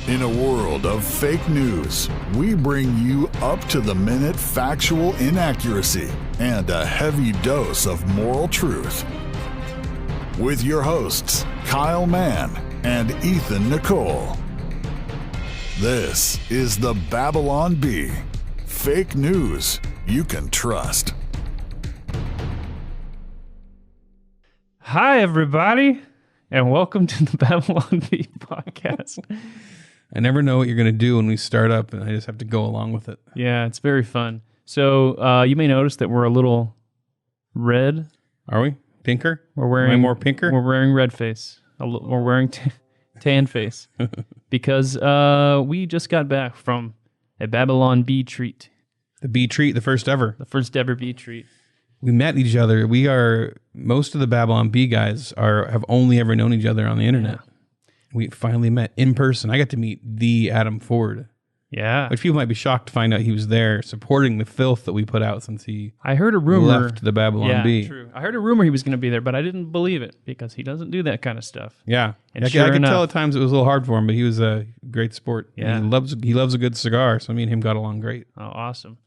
In a world of fake news, we bring you up-to-the-minute factual inaccuracy and a heavy dose of moral truth. With your hosts, Kyle Mann and Ethan Nicole. This is the Babylon Bee. Fake news you can trust. Hi, everybody, and welcome to the Babylon Bee podcast. I never know what you're going to do when we start up, and I just have to go along with it. Yeah, it's very fun. So you may notice that we're a little red. Are we? Pinker? We're wearing Am I more pinker? We're wearing red face. We're wearing tan face because we just got back from a Babylon Bee treat. The bee treat, the first ever. The first ever bee treat. We met each other. Most of the Babylon Bee guys have only ever known each other on the internet. Yeah. We finally met in person. I got to meet the Adam Ford. Yeah. Which people might be shocked to find out he was there supporting the filth that we put out since he I heard a rumor, left the Babylon Bee. Yeah, true. I heard a rumor he was going to be there, but I didn't believe it because he doesn't do that kind of stuff. Yeah. And I could tell at times it was a little hard for him, but he was a great sport. Yeah. He loves a good cigar, so me and him got along great. Oh, awesome.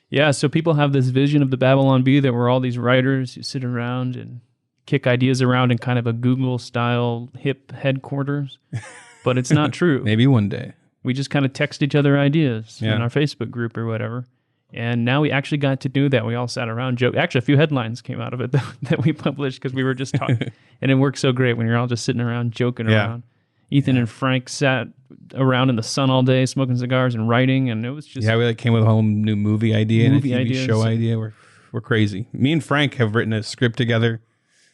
Yeah, so people have this vision of the Babylon Bee that we're all these writers who sit around and kick ideas around in kind of a Google-style hip headquarters, but it's not true. Maybe one day. We just kind of text each other ideas in our Facebook group or whatever, and now we actually got to do that. We all sat around, joke. Actually, a few headlines came out of it that we published because we were just talking, and it worked so great when you're all just sitting around joking around. Ethan and Frank sat around in the sun all day, smoking cigars and writing, and it was just... Yeah, we came with a whole new movie idea and a TV show idea. We're crazy. Me and Frank have written a script together.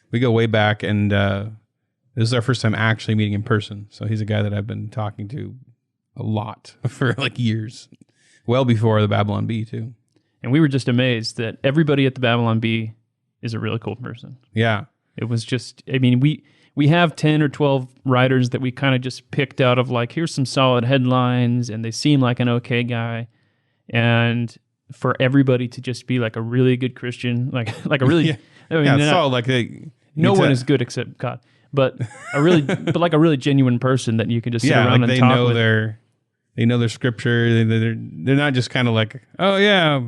We go way back, and this is our first time actually meeting in person. So he's a guy that I've been talking to a lot for like years, well before the Babylon Bee too. And we were just amazed that everybody at the Babylon Bee is a really cool person. Yeah. It was just, I mean, we have 10 or 12 writers that we kind of just picked out of like, here's some solid headlines, and they seem like an okay guy. And for everybody to just be like a really good Christian, like a really... Yeah. I mean, solid, like no one is good except God, but like a really genuine person that you can just sit around and talk with. They know their scripture. They're not just kind of like, oh yeah,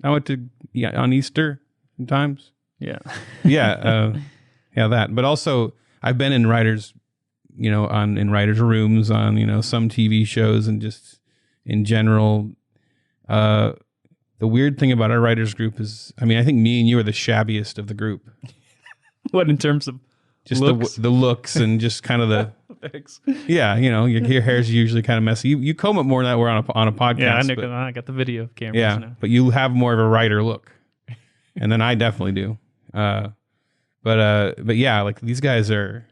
I went to on Easter sometimes. Yeah, yeah, that. But also, I've been in writers, in writers' rooms on some TV shows and just in general. The weird thing about our writers group is, I mean, I think me and you are the shabbiest of the group. What, in terms of just looks? The looks and just kind of the... Thanks. Yeah, your hair's usually kind of messy. You comb it more than that we're on a podcast. Yeah, I got the video cameras now. But you have more of a writer look. And then I definitely do. But yeah, like these guys they're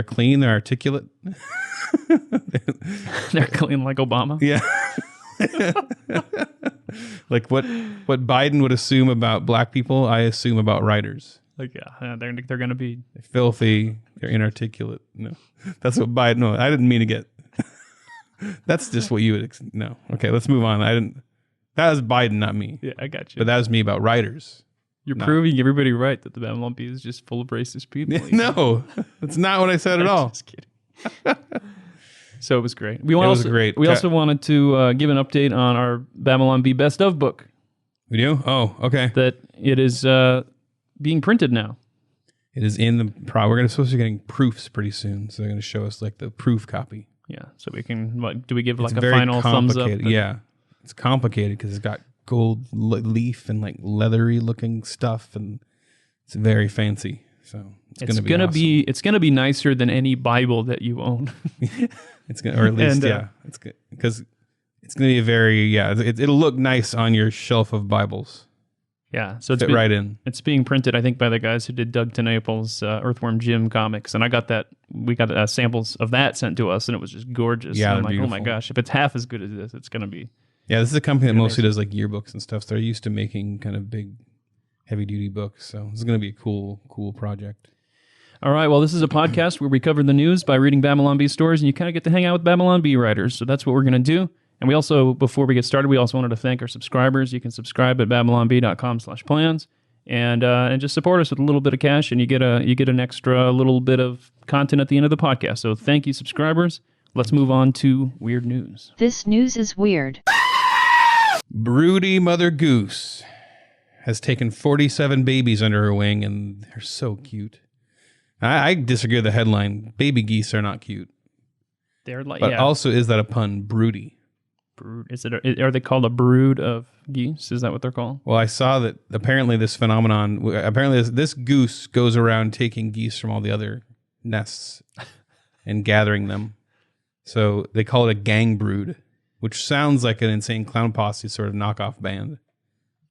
clean, they're articulate. They're clean like Obama. Yeah. Like what Biden would assume about black people, I assume about writers. Like they're going to be they're filthy, they're inarticulate. No, that's what Biden. No, I didn't mean to get. That's just what you would. No, okay, let's move on. That was Biden, not me. Yeah, I got you. But that was me about writers. You're proving everybody right that the Babylon Bee is just full of racist people. No, that's not what I said at all. Just kidding. So it was great. It was great. We also wanted to give an update on our Babylon Bee Best Of book. We do? Oh, okay. That it is being printed now. It is in the... We're supposed to be getting proofs pretty soon, so they're going to show us like the proof copy. Yeah, so we can... do we give like it's a final thumbs up? Yeah, it's complicated because it's got gold leaf and like leathery looking stuff, and it's very fancy. So it's gonna be awesome. It's gonna be nicer than any Bible that you own. It's gonna, or at least it's good because it's gonna be it'll look nice on your shelf of Bibles. Yeah, so fit right in. It's being printed, I think, by the guys who did Doug TeNaples' Earthworm Jim comics, and we got samples of that sent to us, and it was just gorgeous. Yeah, and I'm like, beautiful. oh my gosh, if it's half as good as this, it's gonna be. Yeah, this is a company that mostly does like yearbooks and stuff. So they're used to making kind of big, heavy-duty books. So this is going to be a cool project. All right, well, this is a podcast where we cover the news by reading Babylon Bee stories, and you kind of get to hang out with Babylon Bee writers. So that's what we're going to do. And we also, before we get started, we also wanted to thank our subscribers. You can subscribe at babylonbee.com/plans and just support us with a little bit of cash, and you get an extra little bit of content at the end of the podcast. So thank you, subscribers. Let's move on to weird news. This news is weird. Broody mother goose has taken 47 babies under her wing, and they're so cute. I disagree with the headline. Baby geese are not cute. They're like, but also, is that a pun? Broody. Brood. Are they called a brood of geese? Is that what they're called? Well, I saw that apparently this phenomenon, this goose goes around taking geese from all the other nests and gathering them. So they call it a gang brood, which sounds like an Insane Clown Posse sort of knockoff band.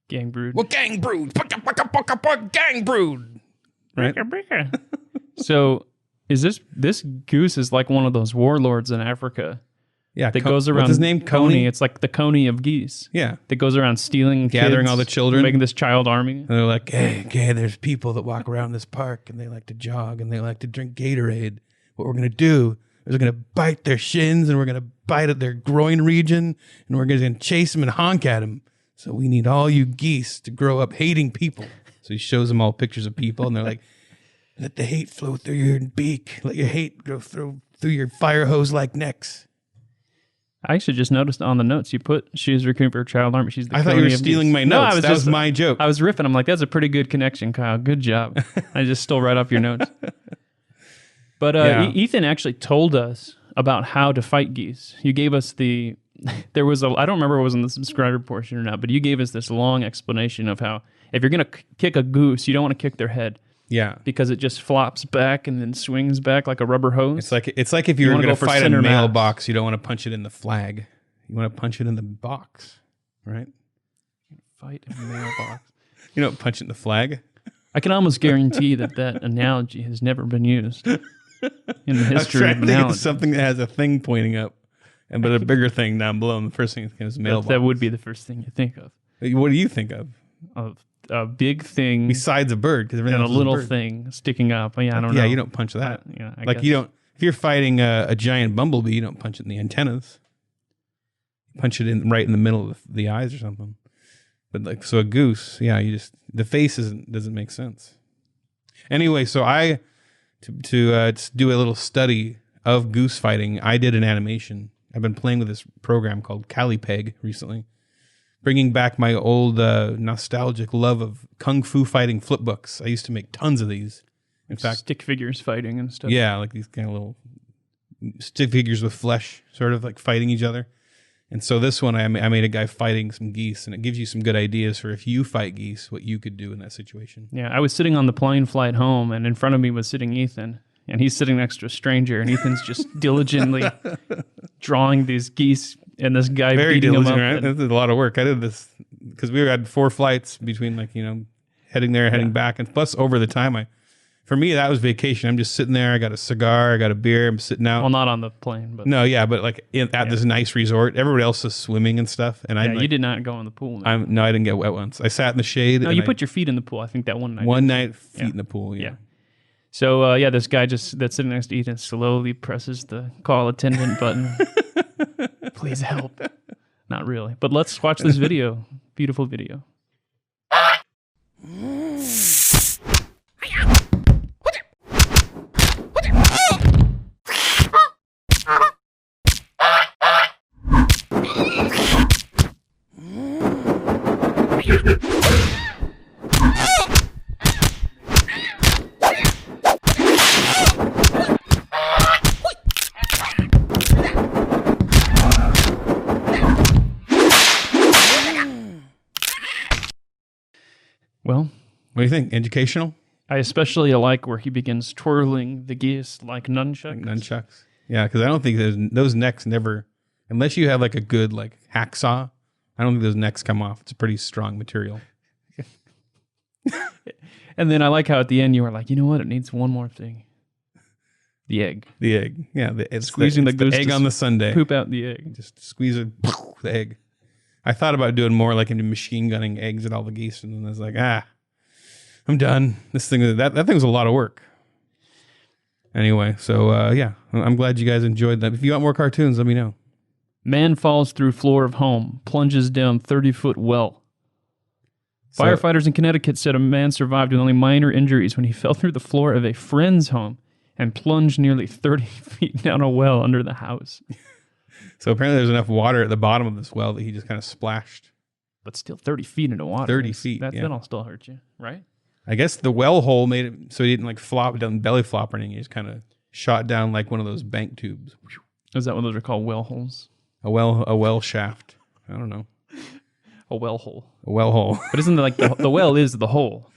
Gang brood. Well, gang brood. Gang brood. Right? So is this goose is like one of those warlords in Africa. Yeah, that goes around. What's his name? Coney. It's like the Coney of geese. Yeah, that goes around stealing, gathering kids, all the children, making this child army. And they're like, hey, there's people that walk around this park and they like to jog and they like to drink Gatorade. What we're gonna do is we're gonna bite their shins and we're gonna bite at their groin region and we're gonna chase them and honk at them. So we need all you geese to grow up hating people. So he shows them all pictures of people and they're like, let the hate flow through your beak. Let your hate go through your fire hose like necks. I actually just noticed on the notes you put she was recruiting for a child army. She's the I thought you were stealing my notes. No, that was my joke. I was riffing. I'm like, that's a pretty good connection, Kyle. Good job. I just stole right off your notes. But Ethan actually told us about how to fight geese. You gave us I don't remember if it was in the subscriber portion or not, but you gave us this long explanation of how if you're going to kick a goose, you don't want to kick their head. Yeah, because it just flops back and then swings back like a rubber hose. It's like if you were going to fight a mailbox, you don't want to punch it in the flag. You want to punch it in the box, right? Fight a mailbox. You don't punch it in the flag. I can almost guarantee that analogy has never been used in the history of analogy. Something that has a thing pointing up, but a bigger thing down below. And the first thing is mailbox. That would be the first thing you think of. What do you think of? Of a big thing besides a bird, because and a little thing sticking up. Yeah, I don't know. Yeah, you don't punch that. I guess. You don't. If you're fighting a giant bumblebee, you don't punch it in the antennas. You punch it right in the middle of the eyes or something. But so a goose, the face doesn't make sense. Anyway, so to do a little study of goose fighting, I did an animation. I've been playing with this program called CaliPeg recently. Bringing back my old nostalgic love of kung fu fighting flip books. I used to make tons of these. In fact, stick figures fighting and stuff. Yeah, like these kind of little stick figures with flesh, sort of like fighting each other. And so this one, I made a guy fighting some geese, and it gives you some good ideas for if you fight geese, what you could do in that situation. Yeah, I was sitting on the plane flight home, and in front of me was sitting Ethan, and he's sitting next to a stranger, and Ethan's just diligently drawing these geese. And this guy very beating diligent, him up. Right? This is a lot of work. I did this because we had 4 flights between heading there, heading back, and plus over the time for me that was vacation. I'm just sitting there. I got a cigar, I got a beer. I'm sitting out. Well, not on the plane, but but at this nice resort. Everybody else is swimming and stuff, and you did not go in the pool. I didn't get wet once. I sat in the shade. No, you put your feet in the pool. I think that one night. One night, feet in the pool. Yeah. So this guy that's sitting next to Ethan slowly presses the call attendant button. Please help. Not really. But let's watch this video. Beautiful video. Well, what do you think? Educational? I especially like where he begins twirling the geese like nunchucks. Yeah, because I don't think those necks never, unless you have like a good hacksaw, I don't think those necks come off. It's a pretty strong material. And then I like how at the end you were like, you know what? It needs one more thing. The egg. The egg. Yeah. Squeezing the goose egg on the sundae. Poop out the egg. Just squeeze it, the egg. I thought about doing more into machine gunning eggs at all the geese, and then I was like, I'm done. This thing, that thing was a lot of work. Anyway, so I'm glad you guys enjoyed that. If you want more cartoons, let me know. Man falls through floor of home, plunges down 30-foot well. Firefighters in Connecticut said a man survived with only minor injuries when he fell through the floor of a friend's home and plunged nearly 30 feet down a well under the house. So apparently there's enough water at the bottom of this well that he just kind of splashed. But still 30 feet into water. 30 feet, That'll still hurt you, right? I guess the well hole made it so he didn't like flop, doesn't belly flop or anything. He just kind of shot down like one of those bank tubes. Is that what those are called? Well holes? A well shaft. I don't know. A well hole. A well hole. But isn't it like the well is the hole?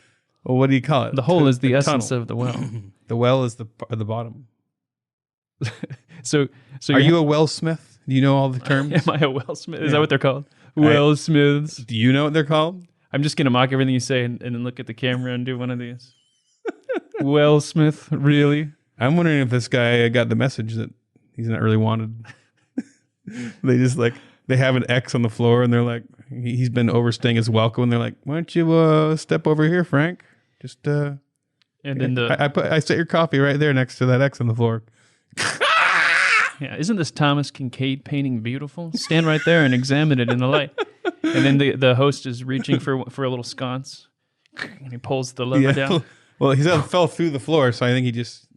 Well, what do you call it? The hole is the essence of the well. The well is the bottom. So are you a wellsmith? Do you know all the terms? Am I a wellsmith? Is that what they're called? Wellsmiths. Do you know what they're called? I'm just going to mock everything you say and then look at the camera and do one of these. Wellsmith, really? I'm wondering if this guy got the message that he's not really wanted. They just like, they have an X on the floor and they're like, he's been overstaying his welcome and they're like, why don't you step over here, Frank? Just and then I set your coffee right there next to that X on the floor. Yeah, isn't this Thomas Kincaid painting beautiful? Stand right there and examine it in the light. And then the host is reaching for a little sconce, and he pulls the lever down. Well, he fell through the floor, so I think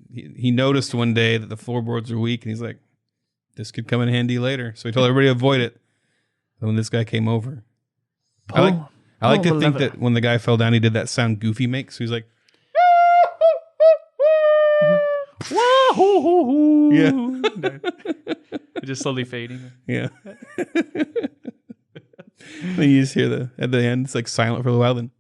he noticed one day that the floorboards are weak, and he's like, "This could come in handy later." So he told everybody to avoid it. And when this guy came over, I like to think that when the guy fell down, he did that sound Goofy makes. So he's like, yeah, just slowly fading. Yeah. Then you just hear at the end, it's like silent for a while. Then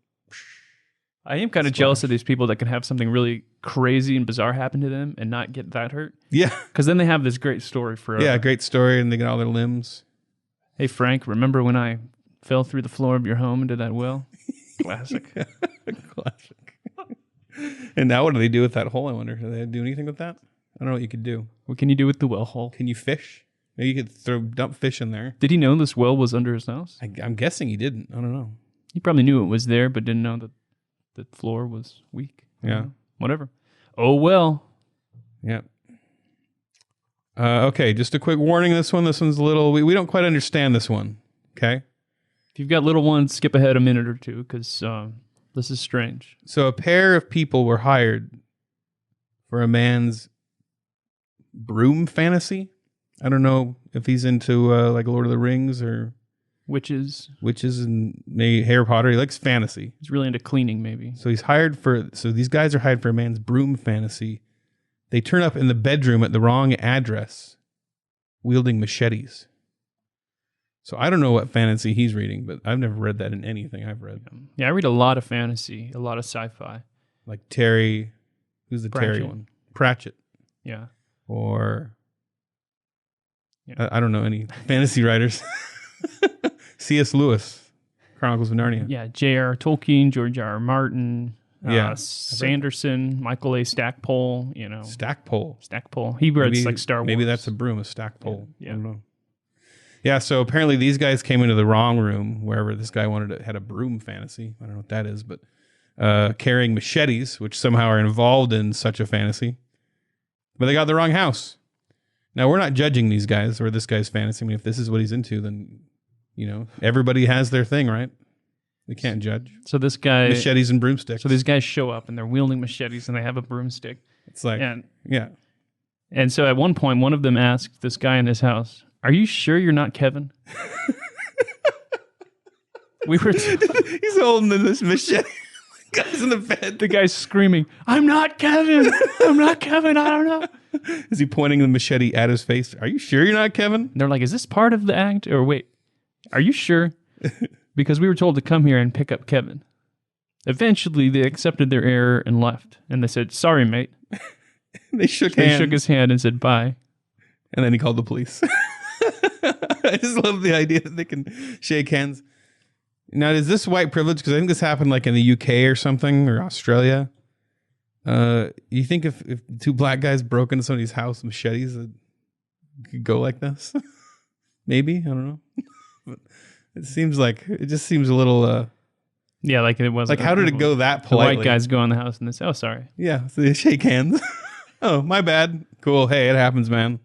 I am kind of jealous of these people that can have something really crazy and bizarre happen to them and not get that hurt. Yeah, because then they have this great story forever. Yeah, great story, and they get all their limbs. Hey Frank, remember when I fell through the floor of your home into that well? Classic. Classic. And now what do they do with that hole? I wonder. Do they do anything with that? I don't know what you could do. What can you do with the well hole? Can you fish? Maybe you could dump fish in there. Did he know this well was under his house? I'm guessing he didn't. I don't know. He probably knew it was there, but didn't know that the floor was weak. Yeah. Whatever. Oh, well. Yeah. Okay, just a quick warning. This one's a little... We don't quite understand this one. Okay? If you've got little ones, skip ahead a minute or two, because this is strange. So a pair of people were hired for a man's broom fantasy. I don't know if he's into like Lord of the Rings or witches and maybe Harry Potter. He likes fantasy. He's really into cleaning, maybe. So these guys are hired for a man's broom fantasy. They turn up in the bedroom at the wrong address, wielding machetes. So I don't know what fantasy he's reading, but I've never read that in anything I've read. Yeah, I read a lot of fantasy, a lot of sci-fi. Like Terry, who's the Pratchett. Terry one? Pratchett. Yeah. Or I don't know any fantasy writers. C.S. Lewis, Chronicles of Narnia. Yeah, J.R. Tolkien, George R. Martin, Sanderson, Michael A. Stackpole, Stackpole. He reads like Star Wars. Maybe that's a broom, a stackpole. Yeah. I don't know. Yeah, so apparently these guys came into the wrong room, wherever this guy had a broom fantasy. I don't know what that is, but carrying machetes, which somehow are involved in such a fantasy. But they got the wrong house. Now, we're not judging these guys or this guy's fantasy. I mean, if this is what he's into, then, everybody has their thing, right? We can't judge. So this guy... Machetes and broomsticks. So these guys show up and they're wielding machetes and they have a broomstick. It's like, yeah. And so at one point, one of them asked this guy in his house, "Are you sure you're not Kevin?" He's holding this machete. The guy's in the bed. The guy's screaming, "I'm not Kevin! I'm not Kevin! I don't know." Is he pointing the machete at his face? "Are you sure you're not Kevin?" And they're like, "Is this part of the act?" Or wait, "Are you sure?" Because we were told to come here and pick up Kevin. Eventually, they accepted their error and left. And they said, "Sorry, mate." They shook hands. They shook his hand and said, "Bye." And then he called the police. I just love the idea that they can shake hands. Now, is this white privilege? Because I think this happened like in the UK or something, or Australia. You think if two black guys broke into somebody's house with machetes, it could go like this? Maybe, I don't know. But it just seems a little. Yeah, like it wasn't. Like, how did it go that politely? The white guys go in the house and they say, "Oh, sorry." Yeah, so they shake hands. "Oh, my bad." Cool. Hey, it happens, man.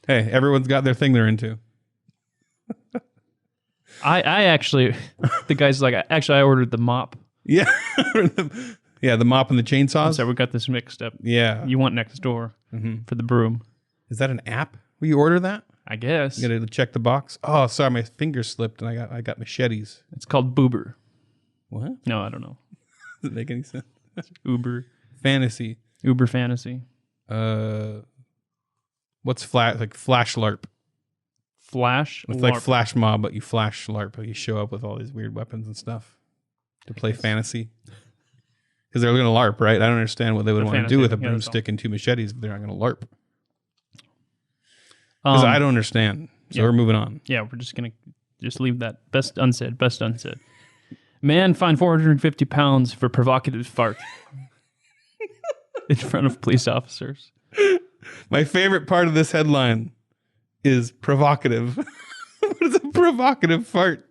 Hey, everyone's got their thing they're into. I actually, the guy's like, "Actually, I ordered the mop." Yeah. Yeah, the mop and the chainsaws. So we got this mixed up. Yeah. You want next door for the broom. Is that an app where you order that? I guess. You gotta check the box. Oh, sorry, my finger slipped and I got machetes. It's called Boober. What? No, I don't know. Does it make any sense? Uber. Fantasy. Uber fantasy. What's Flash LARP? Flash? It's LARP. like Flash Mob, but you Flash LARP. Like you show up with all these weird weapons and stuff to play fantasy. Because they're going to LARP, right? I don't understand what they would want to do with a broomstick and two machetes if they're not going to LARP. Because I don't understand. So we're moving on. Yeah, we're just going to leave that. Best unsaid. Man fined 450 pounds for provocative fart in front of police officers. My favorite part of this headline is provocative. What is a provocative fart?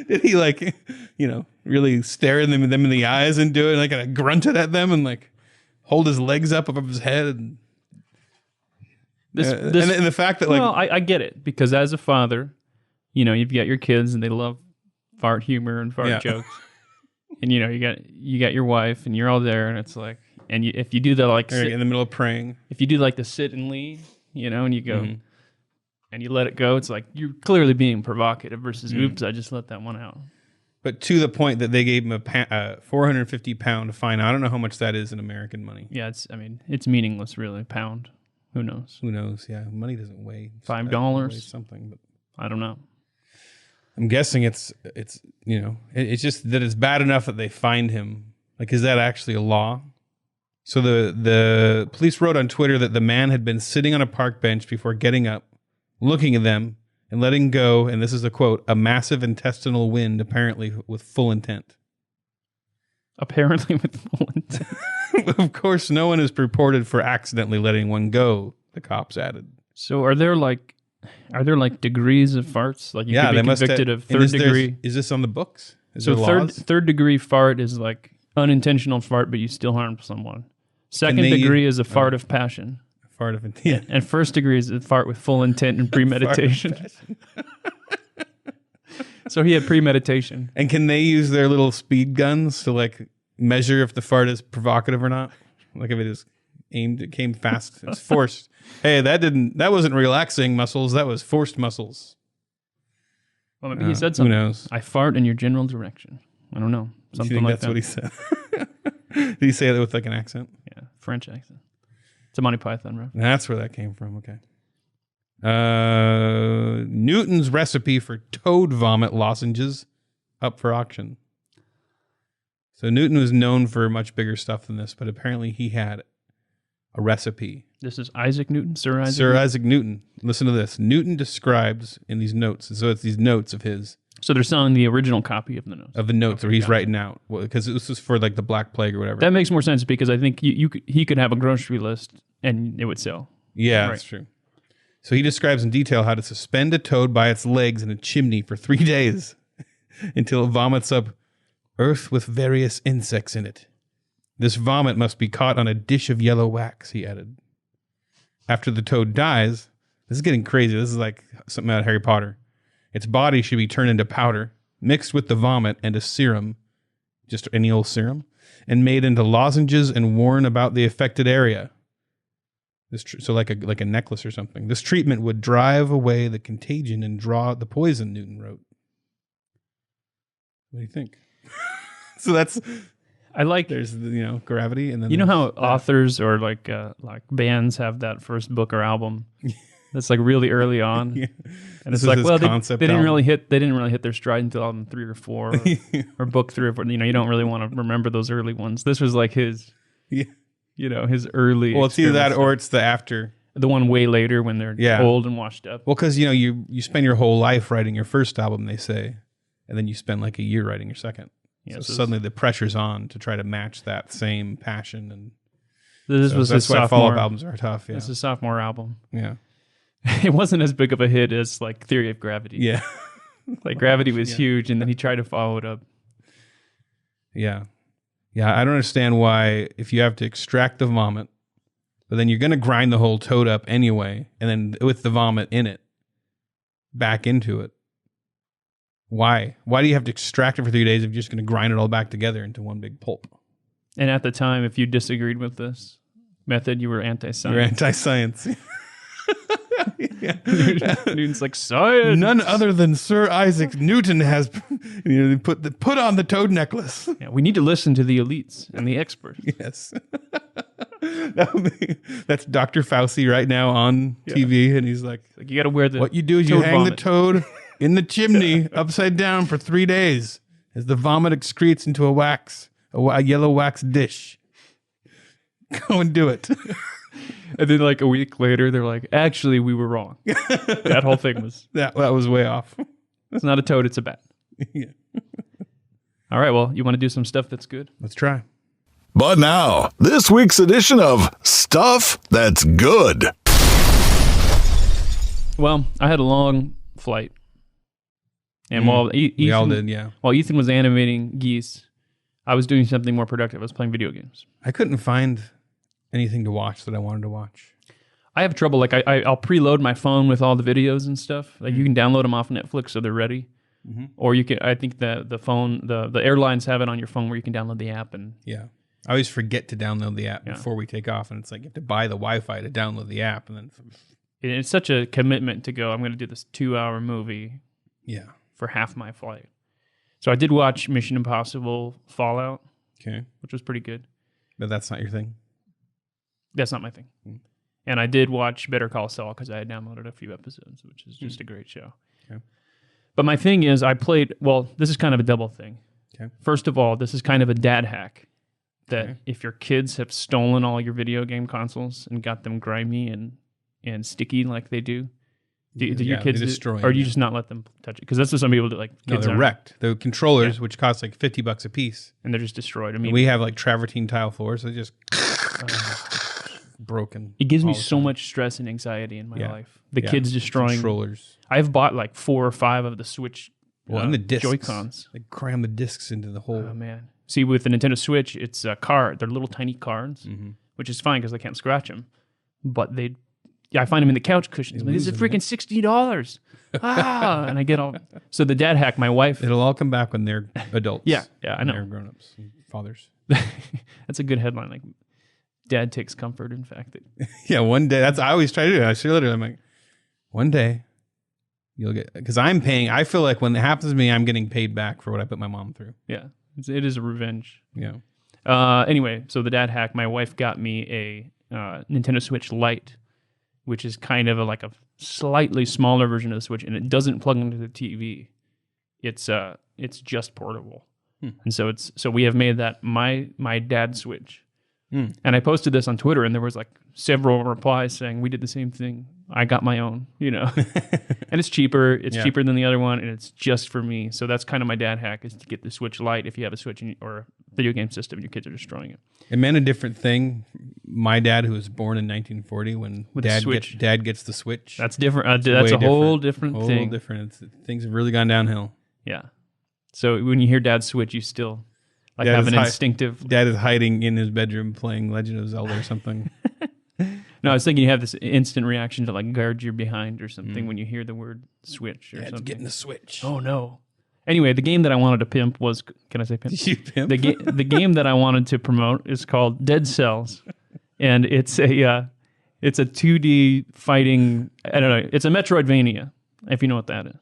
Did he really stare them in the eyes and do it like and grunted at them and like hold his legs up above his head? And the fact that I get it because as a father, you've got your kids and they love fart humor and fart jokes, and you got your wife and you're all there and it's like, and if you do the in the middle of praying, if you do like the sit and lean, and you go and you let it go, it's like you're clearly being provocative versus oops, I just let that one out. But to the point that they gave him a 450 pound fine. I don't know how much that is in American money. Yeah, it's meaningless really. Pound, who knows? Yeah, money doesn't weigh $5 something, but I don't know. I'm guessing it's just that it's bad enough that they fined him. Like, is that actually a law? So the police wrote on Twitter that the man had been sitting on a park bench before getting up, looking at them, and letting go, and this is a quote, a massive intestinal wind, apparently with full intent. Apparently with full intent. Of course, no one is reported for accidentally letting one go, the cops added. So are there degrees of farts? Like you could be convicted of third degree. Is this on the books? So third degree fart is like unintentional fart, but you still harmed someone. Second degree is a fart of passion. Fart of intent. And first degree is a fart with full intent and premeditation. So he had premeditation. And can they use their little speed guns to like measure if the fart is provocative or not? Like if it is aimed, it came fast, it's forced. Hey, that wasn't relaxing muscles, that was forced muscles. Well, maybe he said something. Who knows? I fart in your general direction. I don't know. Something like that's what he said. Did he say that with like an accent? Yeah, French accent. It's a Monty Python reference. That's where that came from. Okay. Newton's recipe for toad vomit lozenges up for auction. So Newton was known for much bigger stuff than this, but apparently he had a recipe. This is Isaac Newton, Sir Isaac Newton. Listen to this. Newton describes in these notes. So it's these notes of his. So they're selling the original copy of the notes. Of the notes where he's writing out. Because this was for like the Black Plague or whatever. That makes more sense because I think he could have a grocery list and it would sell. Yeah, right. That's true. So he describes in detail how to suspend a toad by its legs in a chimney for 3 days until it vomits up earth with various insects in it. This vomit must be caught on a dish of yellow wax, he added. After the toad dies, this is getting crazy. This is like something out of Harry Potter. Its body should be turned into powder, mixed with the vomit and a serum, just any old serum, and made into lozenges and worn about the affected area. So like a necklace or something. This treatment would drive away the contagion and draw out the poison, Newton wrote. What do you think? So that's... I like there's gravity and then how authors or like bands have that first book or album that's like really early on, yeah. And it's like they didn't really hit their stride until album 3 or 4 or book 3 or 4. You don't really want to remember those early ones. This was like his his early. Well, it's either that or it's the after. The one way later when they're old and washed up. Well, because you spend your whole life writing your first album, they say, and then you spend like a year writing your second. Yeah, so suddenly the pressure's on to try to match that same passion, and that's why follow-up albums are tough. Yeah, it's a sophomore album. Yeah, it wasn't as big of a hit as like Theory of Gravity. Yeah, like Gravity was huge, and then he tried to follow it up. Yeah, I don't understand why if you have to extract the vomit, but then you're going to grind the whole toad up anyway, and then with the vomit in it, back into it. Why? Why do you have to extract it for 3 days if you're just going to grind it all back together into one big pulp? And at the time, if you disagreed with this method, you were anti-science. You're anti-science. Yeah. Newton's like, science. None other than Sir Isaac Newton has put on the toad necklace. Yeah, we need to listen to the elites and the experts. Yes. That's Dr. Fauci right now on TV, and he's like, you got to wear the. What you do is you hang the toad in the chimney upside down for 3 days as the vomit excretes into a yellow wax dish. Go and do it. And then like a week later, they're like, actually, we were wrong. That whole thing was... That was way off. It's not a toad, it's a bat. Yeah. All right, well, you want to do some stuff that's good? Let's try. But now, this week's edition of Stuff That's Good. Well, I had a long flight. And while Ethan, we all did, yeah. While Ethan was animating Geese, I was doing something more productive. I was playing video games. I couldn't find anything to watch that I wanted to watch. I have trouble. Like I'll preload my phone with all the videos and stuff. Like you can download them off Netflix so they're ready. Mm-hmm. Or you can. I think the phone, the airlines have it on your phone where you can download the app and. Yeah, I always forget to download the app before we take off, and it's like you have to buy the Wi-Fi to download the app, and then it's such a commitment to go. I'm going to do this 2-hour movie. Yeah. For half my flight. So I did watch Mission Impossible Fallout. Okay. Which was pretty good. But that's not your thing. That's not my thing. And I did watch Better Call Saul because I had downloaded a few episodes, which is just a great show. Okay. But my thing is this is kind of a double thing. Okay. First of all, this is kind of a dad hack that if your kids have stolen all your video game consoles and got them grimy and sticky like they do, do your kids destroy or do you just not let them touch it? Because that's what some people do. Like kids they're wrecked. The controllers, which cost like $50 a piece, and they're just destroyed. I mean, we have like travertine tile floors, so just broken. It gives me so much stress and anxiety in my life. The kids destroying controllers. I've bought like 4 or 5 of the Switch. And the discs. Joy-Cons. They cram the discs into the hole. Oh man! See, with the Nintendo Switch, it's a card. They're little tiny cards, which is fine because I can't scratch them. But I find them in the couch cushions. Like, this is freaking $60. And I get all. So the dad hack, my wife. It'll all come back when they're adults. Yeah, I know. They're grown-ups, fathers. That's a good headline. Like, dad takes comfort in fact that. Yeah, one day. I always try to do it. I'm like, one day you'll get, because I'm paying. I feel like when it happens to me, I'm getting paid back for what I put my mom through. Yeah, it is a revenge. Yeah. Anyway, so the dad hack, my wife got me a Nintendo Switch Lite, which is kind of like a slightly smaller version of the Switch, and it doesn't plug into the TV. It's just portable, and so we have made that my dad's Switch. And I posted this on Twitter, and there was like several replies saying we did the same thing. I got my own, and it's cheaper. It's cheaper than the other one, and it's just for me. So that's kind of my dad hack, is to get the Switch Lite if you have a Switch or a video game system and your kids are destroying it. It meant a different thing. My dad, who was born in 1940, when dad gets the Switch. That's different. That's a whole different thing. Whole different. Things have really gone downhill. Yeah. So when you hear Dad's Switch, you still have an instinctive. Dad is hiding in his bedroom playing Legend of Zelda or something. No, I was thinking you have this instant reaction to like guard your behind or something when you hear the word Switch or something. Getting the Switch. Oh no. Anyway, the game that I wanted to pimp was, can I say pimp? You pimp? The game that I wanted to promote is called Dead Cells, and it's a 2D fighting. I don't know. It's a Metroidvania, if you know what that is.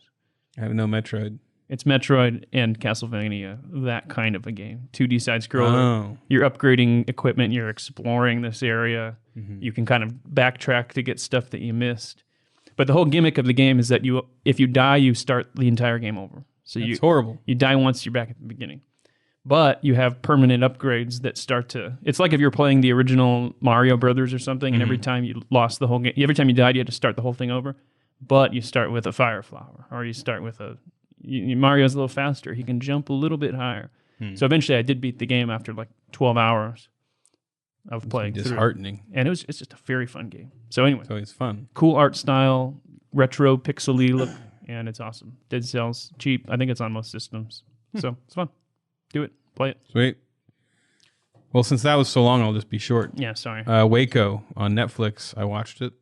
I have no Metroid. It's Metroid and Castlevania, that kind of a game. 2D side scroller. Oh. You're upgrading equipment. You're exploring this area. Mm-hmm. You can kind of backtrack to get stuff that you missed. But the whole gimmick of the game is that if you die, you start the entire game over. So That's horrible. You die once, you're back at the beginning. But you have permanent upgrades that start to... It's like if you're playing the original Mario Brothers or something, and every time you lost the whole game... Every time you died, you had to start the whole thing over. But you start with a fire flower, or you start with a... Mario's a little faster. He can jump a little bit higher. So eventually I did beat the game after like 12 hours of playing through. Disheartening. And it's just a very fun game. So anyway. So it's fun. Cool art style, retro pixely look, and it's awesome. Dead Cells, cheap. I think it's on most systems. So it's fun. Do it. Play it. Sweet. Well, since that was so long, I'll just be short. Yeah, sorry. Waco on Netflix. I watched it,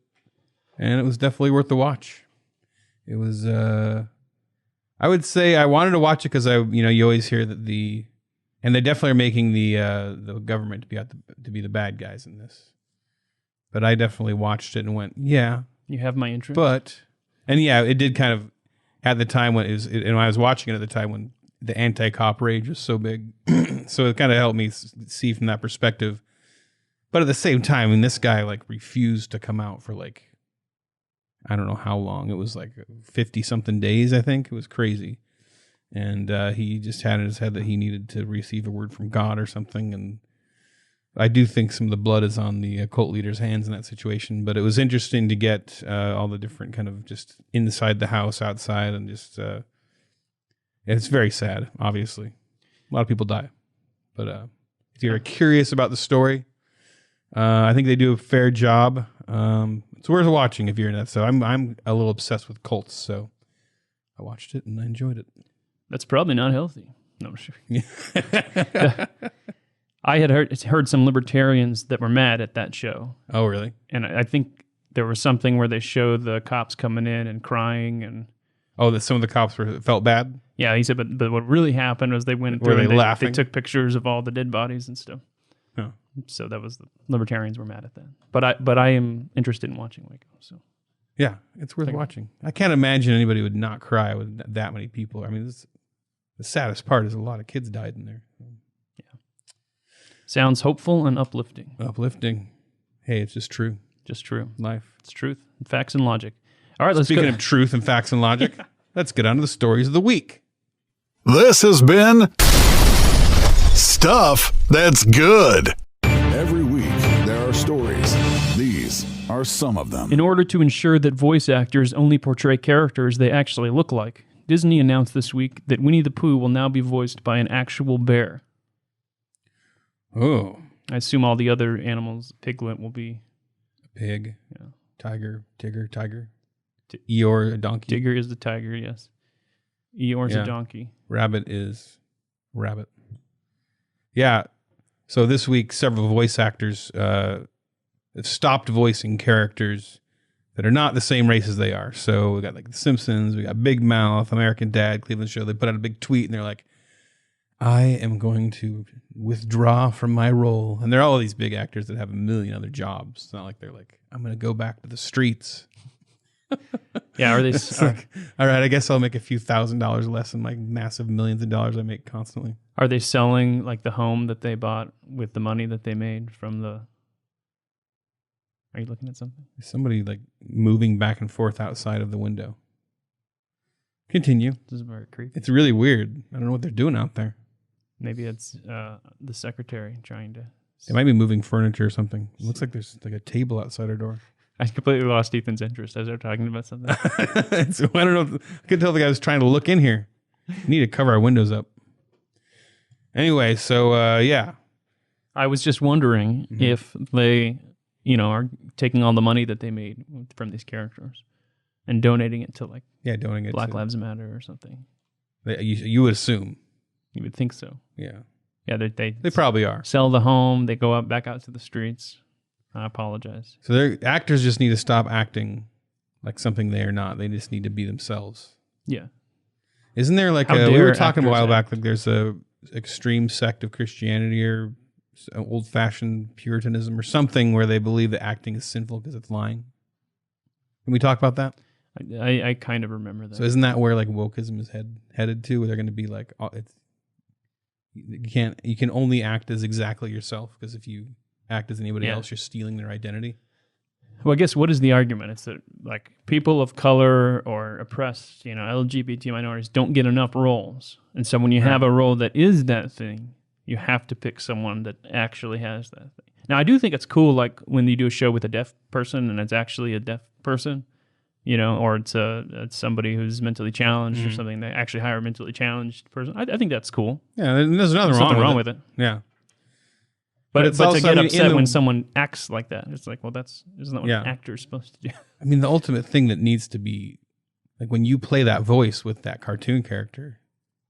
and it was definitely worth the watch. It was... I would say I wanted to watch it because you always hear that and they definitely are making the government to be the bad guys in this. But I definitely watched it and went, yeah. You have my interest. It did kind of at the time when and I was watching it at the time when the anti-cop rage was so big. So it kind of helped me see from that perspective. But at the same time, when this guy like refused to come out for like, I don't know how long. It was like 50 something days, I think. It was crazy. And he just had in his head that he needed to receive a word from God or something. And I do think some of the blood is on the cult leader's hands in that situation. But it was interesting to get all the different kind of just inside the house, outside, and just it's very sad, obviously. A lot of people die. But if you're curious about the story, I think they do a fair job. It's worth watching if you're in that. So I'm a little obsessed with cults, so I watched it and I enjoyed it. That's probably not healthy. No, I'm sure. I had heard some libertarians that were mad at that show. Oh, really? And I think there was something where they showed the cops coming in and crying and. Oh, that some of the cops felt bad? Yeah, he said, but what really happened was they went through and they took pictures of all the dead bodies and stuff. Oh. So that was the libertarians were mad at that. But I am interested in watching Waco. So yeah, it's worth watching. I can't imagine anybody would not cry with that many people. I mean, the saddest part is a lot of kids died in there. Yeah, sounds hopeful and uplifting. Uplifting. Hey, it's just true. Just true. Life. It's truth, facts, and logic. All right, let's Speaking of truth and facts and logic, let's get on to the stories of the week. This has been Stuff That's Good. Every week, there are stories. These are some of them. In order to ensure that voice actors only portray characters they actually look like, Disney announced this week that Winnie the Pooh will now be voiced by an actual bear. Oh. I assume all the other animals, Piglet will be... A pig, yeah. Tiger. Eeyore, a donkey. Tigger is the tiger, yes. Eeyore's a donkey. Rabbit is rabbit. Yeah. So this week, several voice actors have stopped voicing characters that are not the same race as they are. So we got like The Simpsons, we got Big Mouth, American Dad, Cleveland Show. They put out a big tweet and they're like, I am going to withdraw from my role. And they're all these big actors that have a million other jobs. It's not like they're like, I'm going to go back to the streets. Yeah, are they? Like, all right, I guess I'll make a few $1,000s less than my massive millions of dollars I make constantly. Are they selling like the home that they bought with the money that they made from the? Are you looking at something? Somebody like moving back and forth outside of the window. Continue. This is very creepy. It's really weird. I don't know what they're doing out there. Maybe it's the secretary trying to. They might be moving furniture or something. It looks like there's like a table outside our door. I completely lost Ethan's interest as they're talking about something. I don't know. I could tell the guy was trying to look in here. We need to cover our windows up. Anyway, so yeah. I was just wondering if they, are taking all the money that they made from these characters and donating it to donating it Black to Lives Matter or something. You would assume. You would think so. Yeah. Yeah, they probably are. Sell the home. They go back out to the streets. I apologize. So their actors just need to stop acting like something they are not. They just need to be themselves. Yeah. Isn't there like we were talking a while back, like there's a extreme sect of Christianity or old fashioned Puritanism or something where they believe that acting is sinful because it's lying. Can we talk about that? I kind of remember that. So isn't that where like wokeism is headed to? Where they're going to be like, you can only act as exactly yourself, because if you act as anybody else, you're stealing their identity. Well, I guess what is the argument? It's that like people of color or oppressed, LGBT minorities don't get enough roles. And so when you have a role that is that thing, you have to pick someone that actually has that thing. Now, I do think it's cool, like when you do a show with a deaf person and it's actually a deaf person, or it's somebody who's mentally challenged or something. They actually hire a mentally challenged person. I think that's cool. Yeah, there's nothing wrong with it. Yeah. But it's also, to get upset when someone acts like that, it's like, well, isn't that what an actor is supposed to do? I mean, the ultimate thing that needs to be, like when you play that voice with that cartoon character,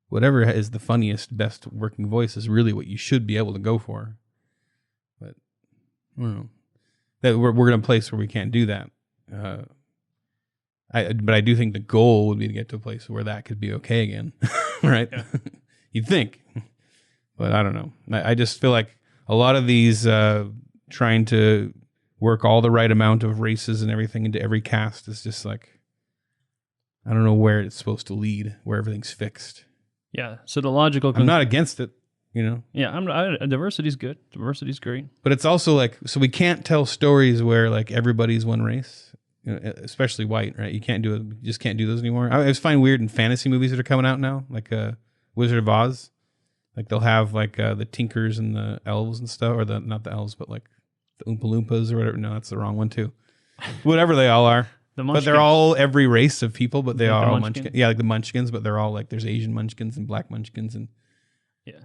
whatever is the funniest, best working voice is really what you should be able to go for. But I don't know. That we're in a place where we can't do that. But I do think the goal would be to get to a place where that could be okay again, right? Yeah. You'd think, but I don't know. I just feel like a lot of these trying to work all the right amount of races and everything into every cast is just like, I don't know where it's supposed to lead, where everything's fixed. Yeah. So the logical... I'm not against it, Yeah, diversity's good. Diversity's great. But it's also like, so we can't tell stories where like everybody's one race, especially white, right? You just can't do those anymore. I just find weird in fantasy movies that are coming out now, like Wizard of Oz. Like they'll have like the Tinkers and the elves and stuff, or not the elves, but like the Oompa Loompas or whatever. No, that's the wrong one too. Whatever they all are. But they're all every race of people, but they are all munchkins. Yeah, like the munchkins, but they're all like, there's Asian munchkins and black munchkins, and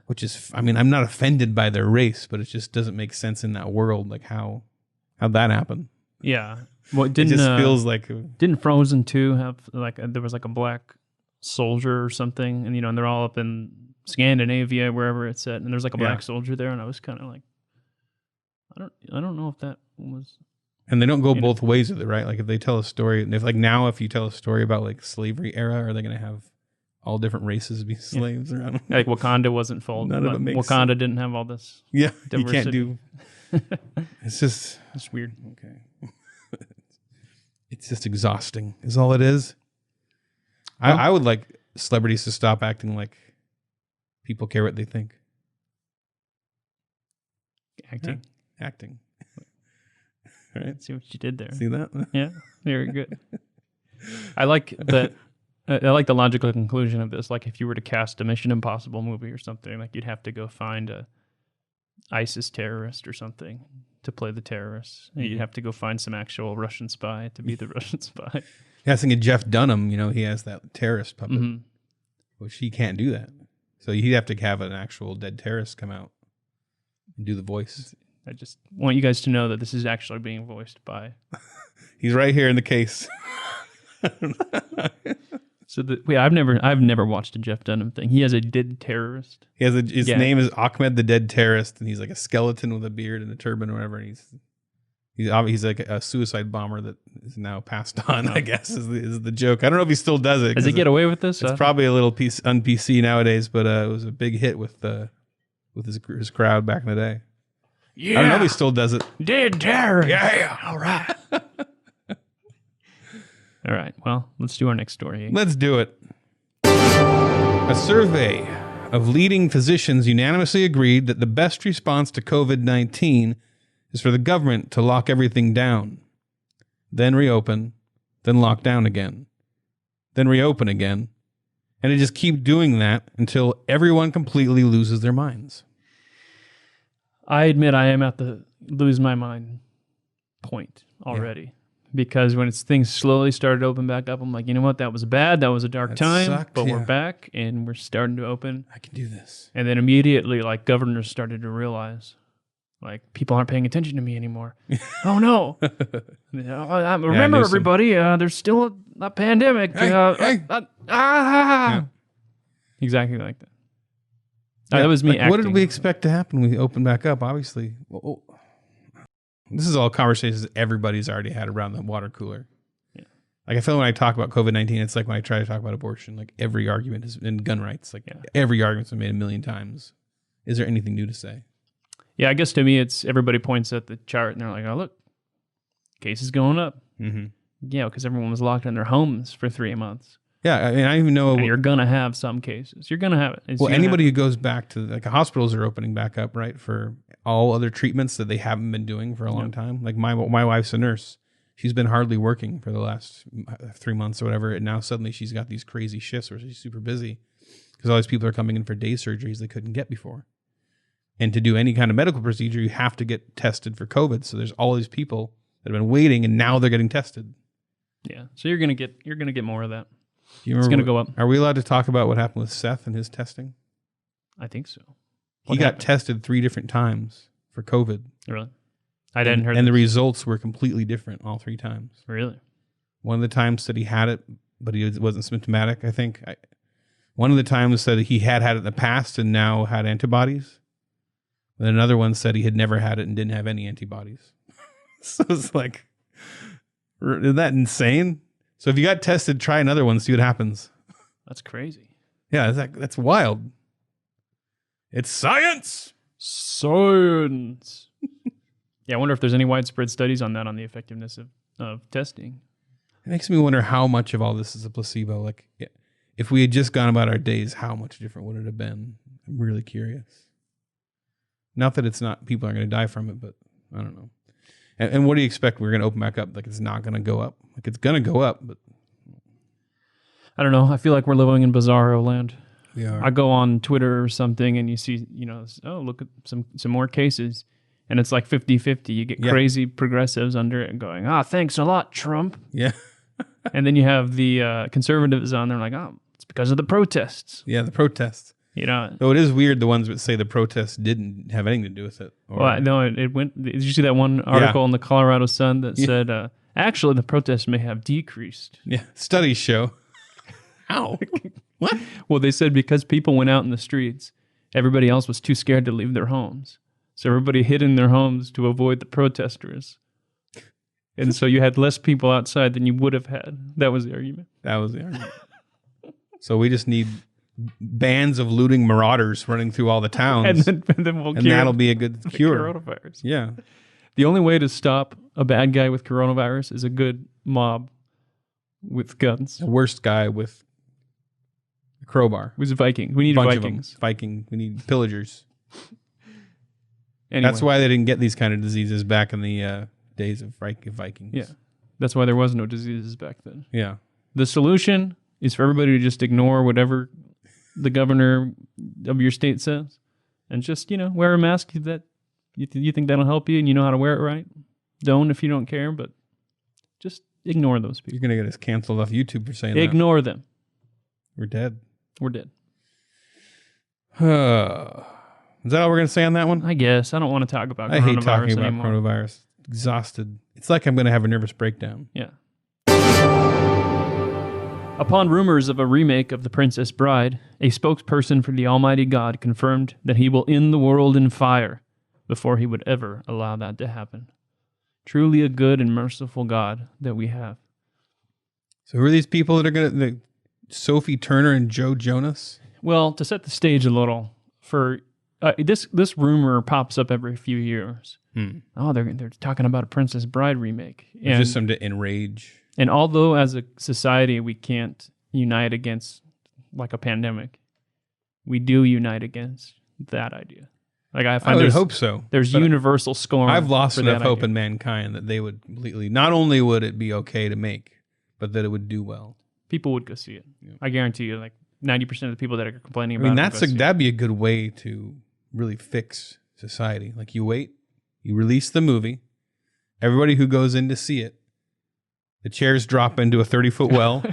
which is, I mean, I'm not offended by their race, but it just doesn't make sense in that world, like how'd that happen? Yeah. Well, it just feels like... Didn't Frozen 2 have, like, there was like a black soldier or something, and and they're all up in Scandinavia, wherever it's at, and there's like a black soldier there, and I was kind of like, I don't know if that was... And they don't go both ways with it, right? Like if they tell a story, and if you tell a story about like slavery era, are they going to have all different races be slaves around? Like Wakanda wasn't full. None of it makes Wakanda didn't have all this. Yeah, diversity. You can't do. It's weird. Okay. It's just exhausting, is all it is. I would like celebrities to stop acting like people care what they think. Acting. Yeah. Acting. Right. See what you did there. See that? Yeah, very good. I like that. I like the logical conclusion of this. Like, if you were to cast a Mission Impossible movie or something, like you'd have to go find a ISIS terrorist or something to play the terrorist. And you'd have to go find some actual Russian spy to be the Russian spy. Yeah, I was thinking Jeff Dunham. He has that terrorist puppet, which he can't do that. So he'd have to have an actual dead terrorist come out and do the voice. I just want you guys to know that this is actually being voiced by... He's right here in the case. So I've never watched a Jeff Dunham thing. He has a dead terrorist. He has his name is Ahmed the Dead Terrorist, and he's like a skeleton with a beard and a turban or whatever. And he's like a suicide bomber that is now passed on. I guess is the joke. I don't know if he still does it. Does he get away with this? It's probably a little un-PC nowadays, but it was a big hit with his crowd back in the day. Yeah. I don't know if he still does it. Dead terrorist. Yeah. All right. All right. Well, let's do our next story. Let's do it. A survey of leading physicians unanimously agreed that the best response to COVID-19 is for the government to lock everything down, then reopen, then lock down again, then reopen again, and to just keep doing that until everyone completely loses their minds. I admit I am at the lose my mind point already. Yeah. Because when things slowly started to open back up, I'm like, you know what? That was bad. That was a dark time. Sucked, but we're back and we're starting to open. I can do this. And then immediately, like, governors started to realize, like, people aren't paying attention to me anymore. Oh, no. Remember, everybody, there's still a pandemic. Hey. Exactly like that. That was me acting. What did we expect to happen when we opened back up? Obviously, this is all conversations everybody's already had around the water cooler. Yeah. Like I feel when I talk about COVID-19, it's like when I try to talk about abortion, like every argument is in gun rights, like every argument's been made a million times. Is there anything new to say? Yeah, I guess to me, it's everybody points at the chart and they're like, oh, look, cases going up. Mm-hmm. Yeah, because everyone was locked in their homes for 3 months. Yeah, I mean, I even know... And you're going to have some cases. You're going to have it. Anybody who goes back to... Like, hospitals are opening back up, right? For all other treatments that they haven't been doing for a long time. Like, my wife's a nurse. She's been hardly working for the last 3 months or whatever. And now suddenly she's got these crazy shifts where she's super busy. Because all these people are coming in for day surgeries they couldn't get before. And to do any kind of medical procedure, you have to get tested for COVID. So there's all these people that have been waiting and now they're getting tested. Yeah. So you're gonna get more of that. It's going to go up. Are we allowed to talk about what happened with Seth and his testing? I think so. He got tested 3 different times for COVID. Really? I didn't hear that. And the results were completely different all 3 times. Really? One of the times said he had it, but he wasn't symptomatic, I think. One of the times said he had it in the past and now had antibodies. And another one said he had never had it and didn't have any antibodies. So it's like, isn't that insane? So if you got tested, try another one, see what happens. That's crazy. Yeah, that's wild. It's science. Science. Yeah, I wonder if there's any widespread studies on that, on the effectiveness of testing. It makes me wonder how much of all this is a placebo. Like, if we had just gone about our days, how much different would it have been? I'm really curious. Not that it's not, people aren't going to die from it, but I don't know. And what do you expect? We're going to open back up? Like, it's not going to go up? Like, it's going to go up, but... I don't know. I feel like we're living in bizarro land. We are. I go on Twitter or something and you see, look at some more cases. And it's like 50-50. You get crazy progressives under it and going, thanks a lot, Trump. Yeah. And then you have the conservatives on there like, it's because of the protests. Yeah, the protests. Though it is weird, the ones that say the protests didn't have anything to do with it. Well, no, it went. Did you see that one article in the Colorado Sun that said, actually, the protests may have decreased? Yeah, studies show. How? What? Well, they said because people went out in the streets, everybody else was too scared to leave their homes. So everybody hid in their homes to avoid the protesters. And so you had less people outside than you would have had. That was the argument. So we just need bands of looting marauders running through all the towns. and then that'll be a good cure. Coronavirus. Yeah. The only way to stop a bad guy with coronavirus is a good mob with guns. The worst guy with a crowbar. It was a Viking. We need Vikings. We need pillagers. Anyway. That's why they didn't get these kind of diseases back in the days of Vikings. Yeah. That's why there was no diseases back then. Yeah. The solution is for everybody to just ignore whatever the governor of your state says and just, wear a mask that you think that'll help you and you know how to wear it right. Don't if you don't care, but just ignore those people. You're going to get us canceled off YouTube for saying Ignore them. We're dead. We're dead. Is that all we're going to say on that one? I guess. I don't want to talk about coronavirus I hate talking about anymore. coronavirus. Exhausted. It's like I'm going to have a nervous breakdown. Yeah. Upon rumors of a remake of The Princess Bride, a spokesperson for the Almighty God confirmed that he will end the world in fire before he would ever allow that to happen. Truly a good and merciful God that we have. So who are these people that are going to... Sophie Turner and Joe Jonas? Well, to set the stage a little, for this rumor pops up every few years. Oh, they're talking about a Princess Bride remake. And just something to enrage. And although as a society we can't unite against like a pandemic, we do unite against that idea. Like I would hope so. There's universal scorn. I've lost enough hope in mankind that they would completely. Not only would it be okay to make, but that it would do well. People would go see it. Yeah. I guarantee you, like 90% of the people that are complaining about that'd be a good way to really fix society. Like you release the movie, everybody who goes in to see it, the chairs drop into a 30-foot well,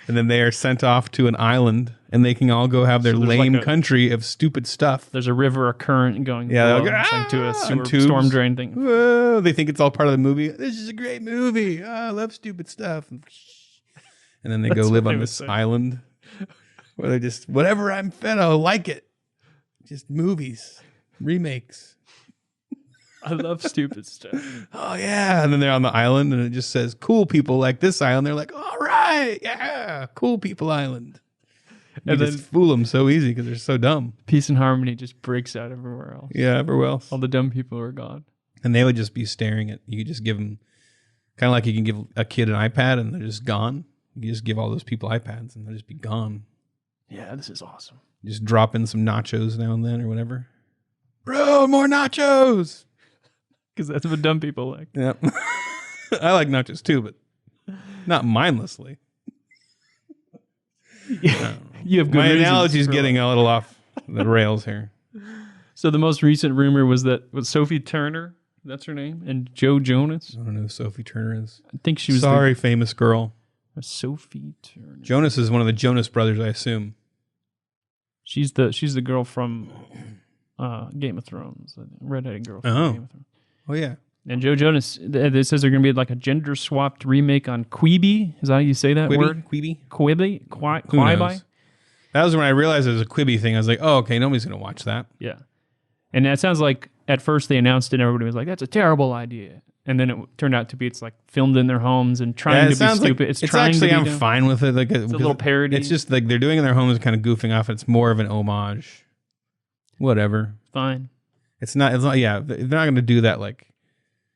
and then they are sent off to an island, and they can all go have their lame country of stupid stuff. There's a river, a current going to a storm drain thing. Whoa, they think it's all part of the movie. This is a great movie. Oh, I love stupid stuff. And then they go live on this island where they just, whatever I'm fed, I'll like it. Just movies, remakes. I love stupid stuff. Oh, yeah. And then they're on the island and it just says, cool people like this island. They're like, all right. Yeah. Cool people island. And then just fool them so easy because they're so dumb. Peace and harmony just breaks out everywhere else. Yeah, everywhere else. All the dumb people are gone. And they would just be staring at, you could just give them, kind of like you can give a kid an iPad and they're just gone. You just give all those people iPads and they'll just be gone. Yeah, this is awesome. Just drop in some nachos now and then or whatever. Bro, more nachos! Because that's what dumb people like. Yep. I like nachos too, but not mindlessly. Yeah. You have good My analogy's getting a little off the rails here. So the most recent rumor was that Sophie Turner, that's her name, and Joe Jonas. I don't know who Sophie Turner is. I think she was famous girl. Sophie Turner. Jonas is one of the Jonas brothers, I assume. She's the girl from Game of Thrones, the redheaded girl from Game of Thrones. Oh yeah. And Joe Jonas, it says they're going to be like a gender swapped remake on Quibi. Is that how you say that word? Quibi. Quibi. That was when I realized it was a Quibi thing. I was like, oh, okay, nobody's going to watch that. Yeah. And that sounds like at first they announced it and everybody was like, that's a terrible idea. and then it turned out to be it's like filmed in their homes and trying to be stupid. Like, it's actually I'm fine with it. Like it's a little parody. It's just like they're doing it in their homes, kind of goofing off. It's more of an homage. Whatever. Fine. It's not. Yeah, they're not going to do that. Like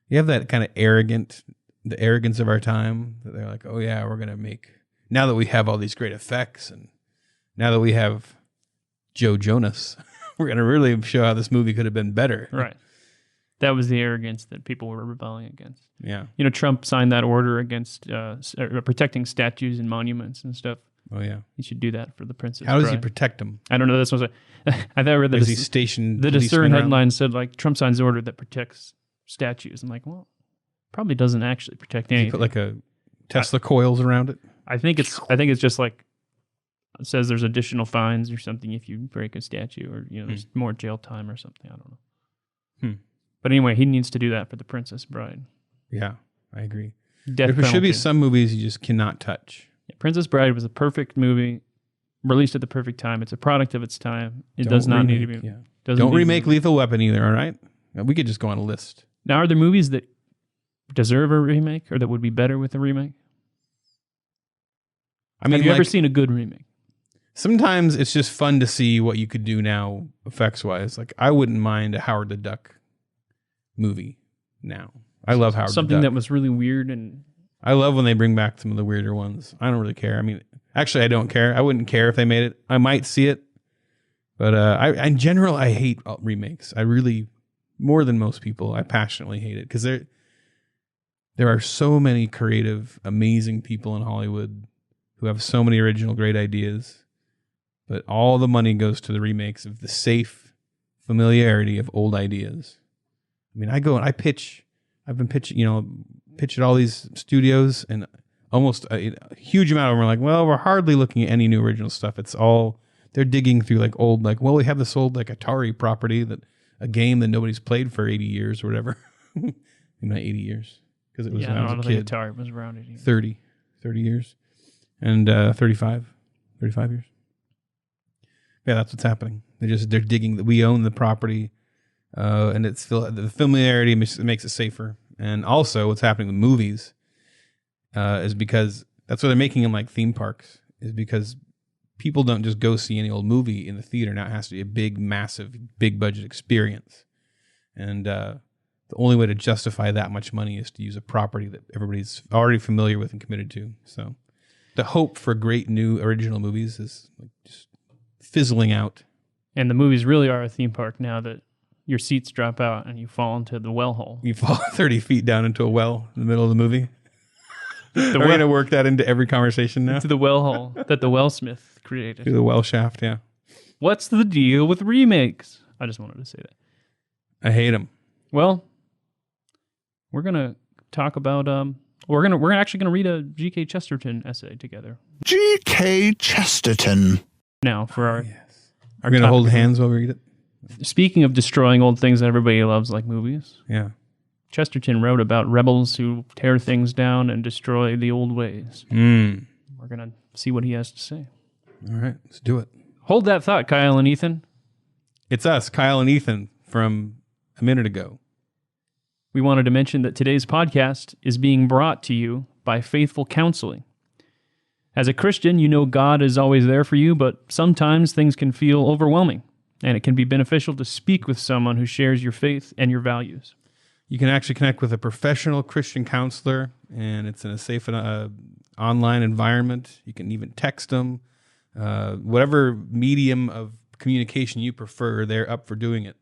you have that kind of the arrogance of our time. That they're like, oh yeah, we're going to make now that we have all these great effects and now that we have Joe Jonas, we're going to really show how this movie could have been better. Right. That was the arrogance that people were rebelling against. Yeah. You know, Trump signed that order against protecting statues and monuments and stuff. Oh, yeah. He should do that for the Princess How does Bride. he protect them? I don't know. This was I thought I read that is he stationed the Discern headline said, like, Trump signs an order that protects statues. I'm like, well, probably doesn't actually protect anything. Put like a Tesla coils around it? I think it's just like, it says there's additional fines or something if you break a statue or, you know, there's more jail time or something. I don't know. But anyway, he needs to do that for the Princess Bride. Yeah, I agree. There should be some movies you just cannot touch. Yeah, Princess Bride was a perfect movie, released at the perfect time. It's a product of its time. It does not need to be. Yeah. Don't remake Lethal Weapon either, all right? We could just go on a list. Now, are there movies that deserve a remake or that would be better with a remake? I mean, have you ever seen a good remake? Sometimes it's just fun to see what you could do now effects-wise. Like, I wouldn't mind a Howard the Duck movie now. I love Howard the Duck. Something that was really weird and... I love when they bring back some of the weirder ones. I don't really care. I mean, actually, I don't care. I wouldn't care if they made it. I might see it. But in general, I hate remakes. I really, more than most people, I passionately hate it. Because there are so many creative, amazing people in Hollywood who have so many original, great ideas. But all the money goes to the remakes of the safe familiarity of old ideas. I mean, I go and I pitch. I've been pitching at all these studios, and almost a huge amount of them are like, well, we're hardly looking at any new original stuff. It's all, they're digging through like old, like, well, we have this old like Atari property, a game that nobody's played for 80 years or whatever. Not 80 years, because it was when I was a kid. Atari was around 80 years. 30 years, and 35 years. Yeah, that's what's happening. They're digging. We own the property, and it's the familiarity makes it safer. And also, what's happening with movies is because that's why they're making them like theme parks. Is because people don't just go see any old movie in the theater. Now it has to be a big, massive, big budget experience. And the only way to justify that much money is to use a property that everybody's already familiar with and committed to. So the hope for great new original movies is like just fizzling out. And the movies really are a theme park now that your seats drop out and you fall into the well hole. You fall 30 feet down into a well in the middle of the movie. We're going to work that into every conversation now. Into the well hole that the wellsmith created. Through the well shaft, yeah. What's the deal with remakes? I just wanted to say that. I hate them. Well, we're going to talk about... We're actually going to read a G.K. Chesterton essay together. G.K. Chesterton. Now, for our... Yes. Are we going to hold hands while we read it? Speaking of destroying old things that everybody loves, like movies. Yeah. Chesterton wrote about rebels who tear things down and destroy the old ways. We're going to see what he has to say. All right, let's do it. Hold that thought, Kyle and Ethan. It's us, Kyle and Ethan, from a minute ago. We wanted to mention that today's podcast is being brought to you by Faithful Counseling. As a Christian, you know God is always there for you, but sometimes things can feel overwhelming, and it can be beneficial to speak with someone who shares your faith and your values. You can actually connect with a professional Christian counselor, and it's in a safe online environment. You can even text them. Whatever medium of communication you prefer, they're up for doing it.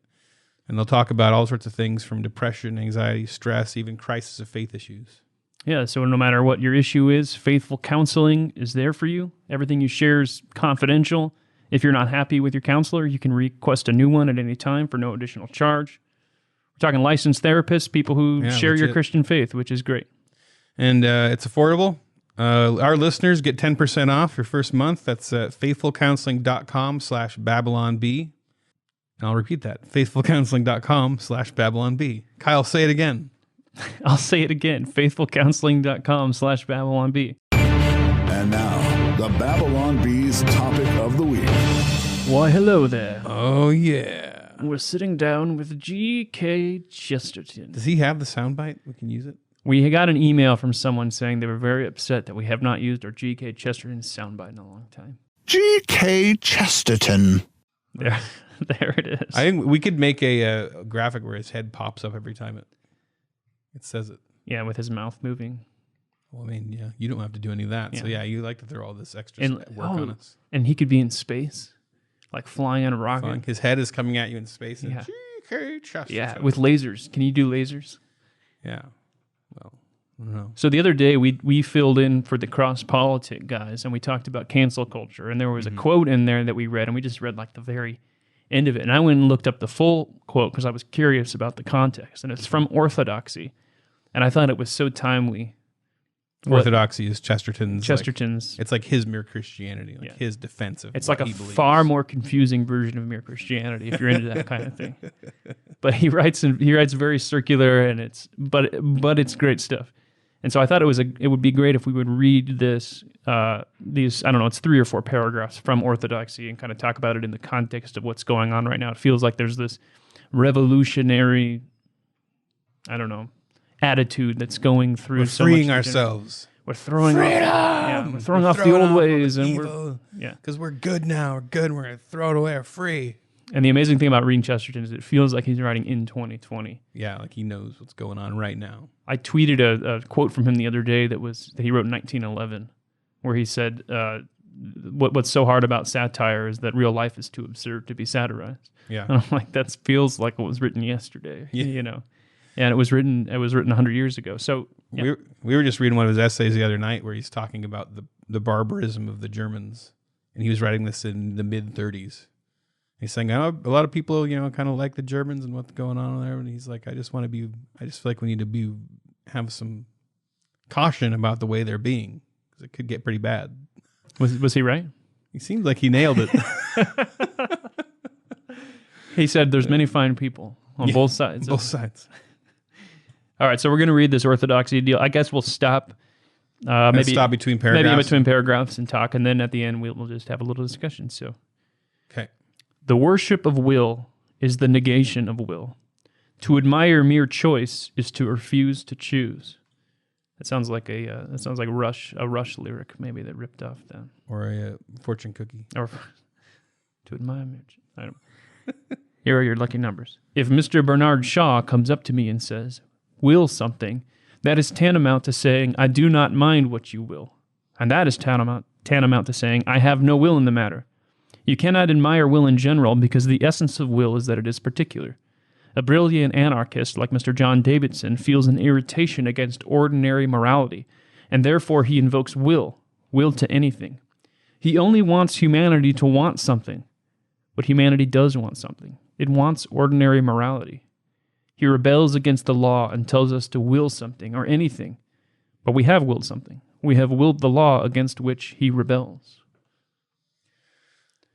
And they'll talk about all sorts of things from depression, anxiety, stress, even crisis of faith issues. Yeah, so no matter what your issue is, Faithful Counseling is there for you. Everything you share is confidential. If you're not happy with your counselor, you can request a new one at any time for no additional charge. We're talking licensed therapists, people who share your Christian faith, which is great. And it's affordable. Our listeners get 10% off your first month. That's at faithfulcounseling.com/BabylonB. I'll repeat that, faithfulcounseling.com/BabylonB. Kyle, say it again. I'll say it again, faithfulcounseling.com/BabylonB. And now, the Babylon Bees topic of the week. Why, hello there. Oh, yeah. We're sitting down with G.K. Chesterton. Does he have the soundbite? We can use it. We got an email from someone saying they were very upset that we have not used our G.K. Chesterton soundbite in a long time. G.K. Chesterton. There it is. I think we could make a graphic where his head pops up every time it says it. Yeah, with his mouth moving. Well, I mean, yeah, you don't have to do any of that. Yeah. So, yeah, you like to throw all this extra work on us. And he could be in space, like flying on a rocket. His head is coming at you in space. Yeah. G.K. Chesterton. Yeah, with lasers. Can you do lasers? Yeah. Well, I don't know. So the other day, we filled in for the cross-politic guys, and we talked about cancel culture. And there was a quote in there that we read, and we just read like the very end of it. And I went and looked up the full quote because I was curious about the context. And it's from Orthodoxy. And I thought it was so timely. Orthodoxy is Chesterton's. It's like his Mere Christianity, his defense of it's like a far more confusing version of Mere Christianity if you're into that kind of thing. But he writes very circular, and it's great stuff. And so I thought it would be great if we would read this these, I don't know, it's 3 or 4 paragraphs from Orthodoxy and kind of talk about it in the context of what's going on right now. It feels like there's this revolutionary, I don't know, attitude that's going through. We're freeing ourselves. We're throwing off the old ways, and because we're good now. We're good. We're gonna throw it away. We're free. And the amazing thing about reading Chesterton is it feels like he's writing in 2020. Yeah, like he knows what's going on right now. I tweeted a quote from him the other day that he wrote in 1911, where he said, "What's so hard about satire is that real life is too absurd to be satirized." Yeah, and I'm like, that feels like what was written yesterday. Yeah. You know. And it was written 100 years ago. So we were just reading one of his essays the other night where he's talking about the barbarism of the Germans, and he was writing this in the mid-30s. He's saying, a lot of people, kind of like the Germans and what's going on there. And he's like, I just feel like we need to have some caution about the way they're being, because it could get pretty bad. Was he right? He seemed like he nailed it. He said, "There's many fine people on both sides." Both sides. All right, so we're going to read this Orthodoxy deal. I guess we'll stop. Maybe stop between paragraphs. Maybe between paragraphs and talk, and then at the end we'll just have a little discussion. So, okay. The worship of will is the negation of will. To admire mere choice is to refuse to choose. That sounds like a Rush lyric, maybe that ripped off them, or a fortune cookie, or to admire mere choice. I don't. Here are your lucky numbers. If Mr. Bernard Shaw comes up to me and says, "Will something," that is tantamount to saying, "I do not mind what you will." And that is tantamount to saying, "I have no will in the matter." You cannot admire will in general because the essence of will is that it is particular. A brilliant anarchist like Mr. John Davidson feels an irritation against ordinary morality, and therefore he invokes will to anything. He only wants humanity to want something, but humanity does want something. It wants ordinary morality. He rebels against the law and tells us to will something or anything. But we have willed something. We have willed the law against which he rebels.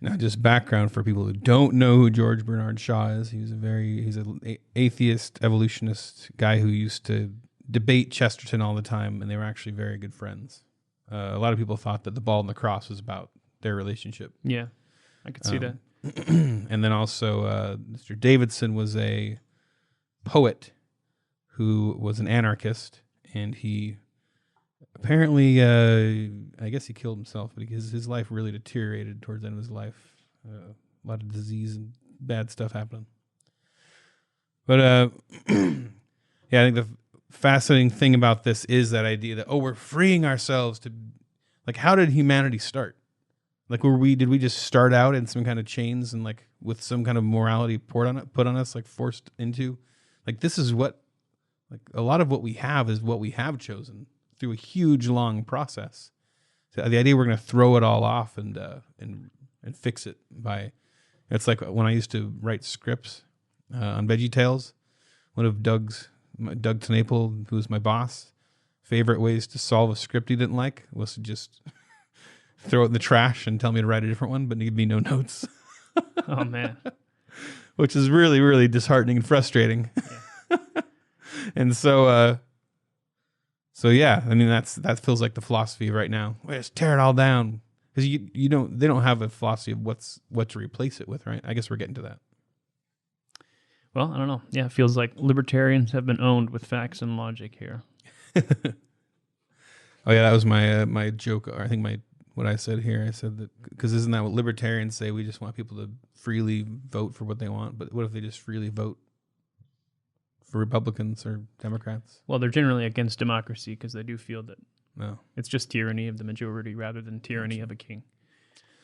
Now, just background for people who don't know who George Bernard Shaw is. He's an atheist evolutionist guy who used to debate Chesterton all the time, and they were actually very good friends. A lot of people thought that The Ball and the Cross was about their relationship. Yeah, I could see that. And then also Mr. Davidson was a poet who was an anarchist, and he apparently, I guess he killed himself, but his life really deteriorated towards the end of his life. A lot of disease and bad stuff happening. But yeah, I think the fascinating thing about this is that idea that, we're freeing ourselves to, like, how did humanity start? Like, did we just start out in some kind of chains and like with some kind of morality put on us, like forced into? Like, this is what, like, a lot of what we have is what we have chosen through a huge, long process. So the idea we're going to throw it all off and fix it by, it's like when I used to write scripts on VeggieTales. One of Doug Tanaple, who was my boss, favorite ways to solve a script he didn't like was to just throw it in the trash and tell me to write a different one, but give me no notes. Oh, man. Which is really, really disheartening and frustrating. Yeah. And so yeah, I mean, that feels like the philosophy right now. We just tear it all down, because they don't have a philosophy of what to replace it with, right? I guess we're getting to that. Well, I don't know. Yeah, it feels like libertarians have been owned with facts and logic here. Oh yeah, that was my my joke. Or I think what I said here. I said that because isn't that what libertarians say? We just want people to freely vote for what they want. But what if they just freely vote for Republicans or Democrats? Well, they're generally against democracy because they do feel that No, it's just tyranny of the majority rather than tyranny of a king.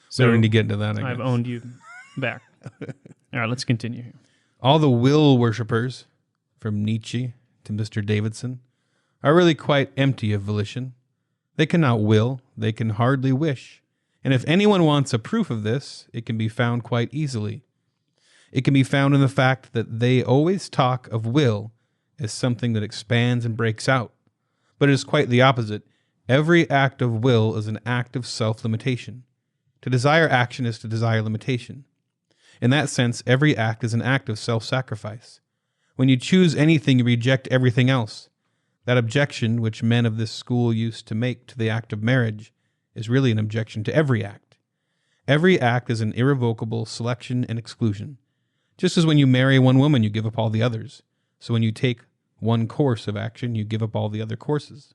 So we don't need to get into that. I've owned you back. All right, let's continue here. All the will worshippers, from Nietzsche to Mr. Davidson, are really quite empty of volition. They cannot will, they can hardly wish. And if anyone wants a proof of this, it can be found quite easily. It can be found in the fact that they always talk of will as something that expands and breaks out. But it is quite the opposite. Every act of will is an act of self-limitation. To desire action is to desire limitation. In that sense, every act is an act of self-sacrifice. When you choose anything, you reject everything else. That objection, which men of this school used to make to the act of marriage, is really an objection to every act. Every act is an irrevocable selection and exclusion. Just as when you marry one woman, you give up all the others. So when you take one course of action, you give up all the other courses.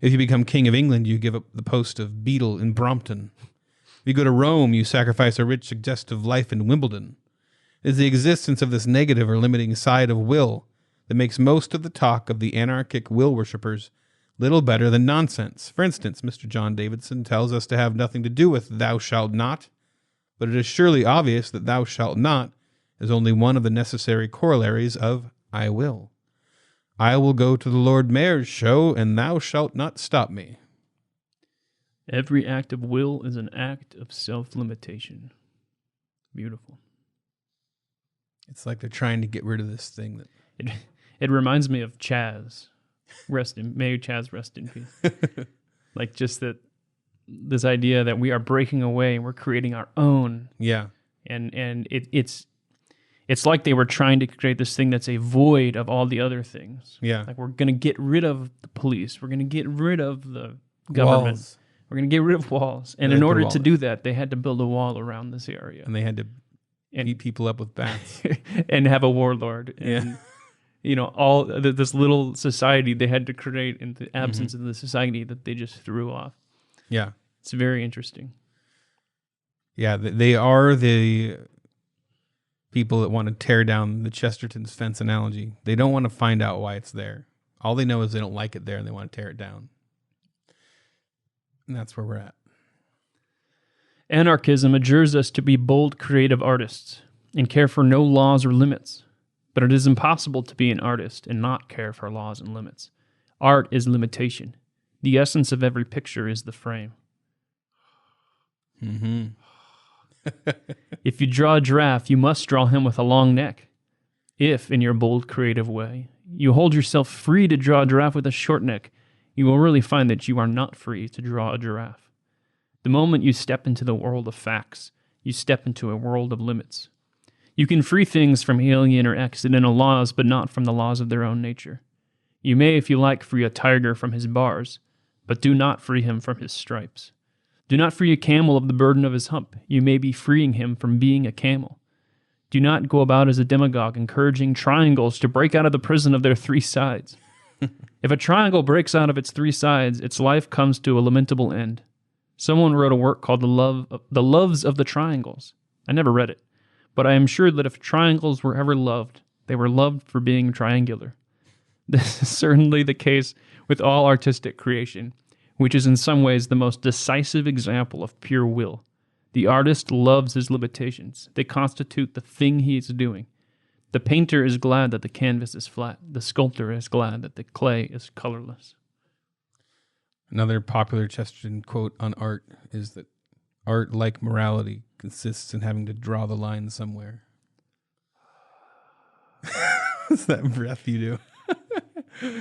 If you become king of England, you give up the post of beadle in Brompton. If you go to Rome, you sacrifice a rich, suggestive life in Wimbledon. It is the existence of this negative or limiting side of will that makes most of the talk of the anarchic will worshippers little better than nonsense. For instance, Mr. John Davidson tells us to have nothing to do with thou shalt not, but it is surely obvious that thou shalt not is only one of the necessary corollaries of I will. I will go to the Lord Mayor's show, and thou shalt not stop me. Every act of will is an act of self-limitation. Beautiful. It's like they're trying to get rid of this thing that... It reminds me of Chaz. May Chaz rest in peace. Like just that, this idea that we are breaking away and we're creating our own. Yeah. And it's like they were trying to create this thing that's a void of all the other things. Yeah. Like we're going to get rid of the police. We're going to get rid of the government. Walls. We're going to get rid of walls. And in order to do that, they had to build a wall around this area. And they had to beat people up with bats. And have a warlord. And, Yeah. you know, all this little society they had to create in the absence of the society that they just threw off. Yeah. It's very interesting. Yeah, they are the people that want to tear down the Chesterton's fence analogy. They don't want to find out why it's there. All they know is they don't like it there and they want to tear it down. And that's where we're at. Anarchism adjures us to be bold, creative artists and care for no laws or limits. But it is impossible to be an artist and not care for laws and limits. Art is limitation. The essence of every picture is the frame. Mm-hmm. If you draw a giraffe, you must draw him with a long neck. If, in your bold, creative way, you hold yourself free to draw a giraffe with a short neck, you will really find that you are not free to draw a giraffe. The moment you step into the world of facts, you step into a world of limits. You can free things from alien or accidental laws, but not from the laws of their own nature. You may, if you like, free a tiger from his bars, but do not free him from his stripes. Do not free a camel of the burden of his hump. You may be freeing him from being a camel. Do not go about as a demagogue encouraging triangles to break out of the prison of their three sides. If a triangle breaks out of its three sides, its life comes to a lamentable end. Someone wrote a work called The Loves of the Triangles. I never read it, but I am sure that if triangles were ever loved, they were loved for being triangular. This is certainly the case with all artistic creation, which is in some ways the most decisive example of pure will. The artist loves his limitations. They constitute the thing he is doing. The painter is glad that the canvas is flat. The sculptor is glad that the clay is colorless. Another popular Chesterton quote on art is that art, like morality, consists in having to draw the line somewhere. What's that breath you do?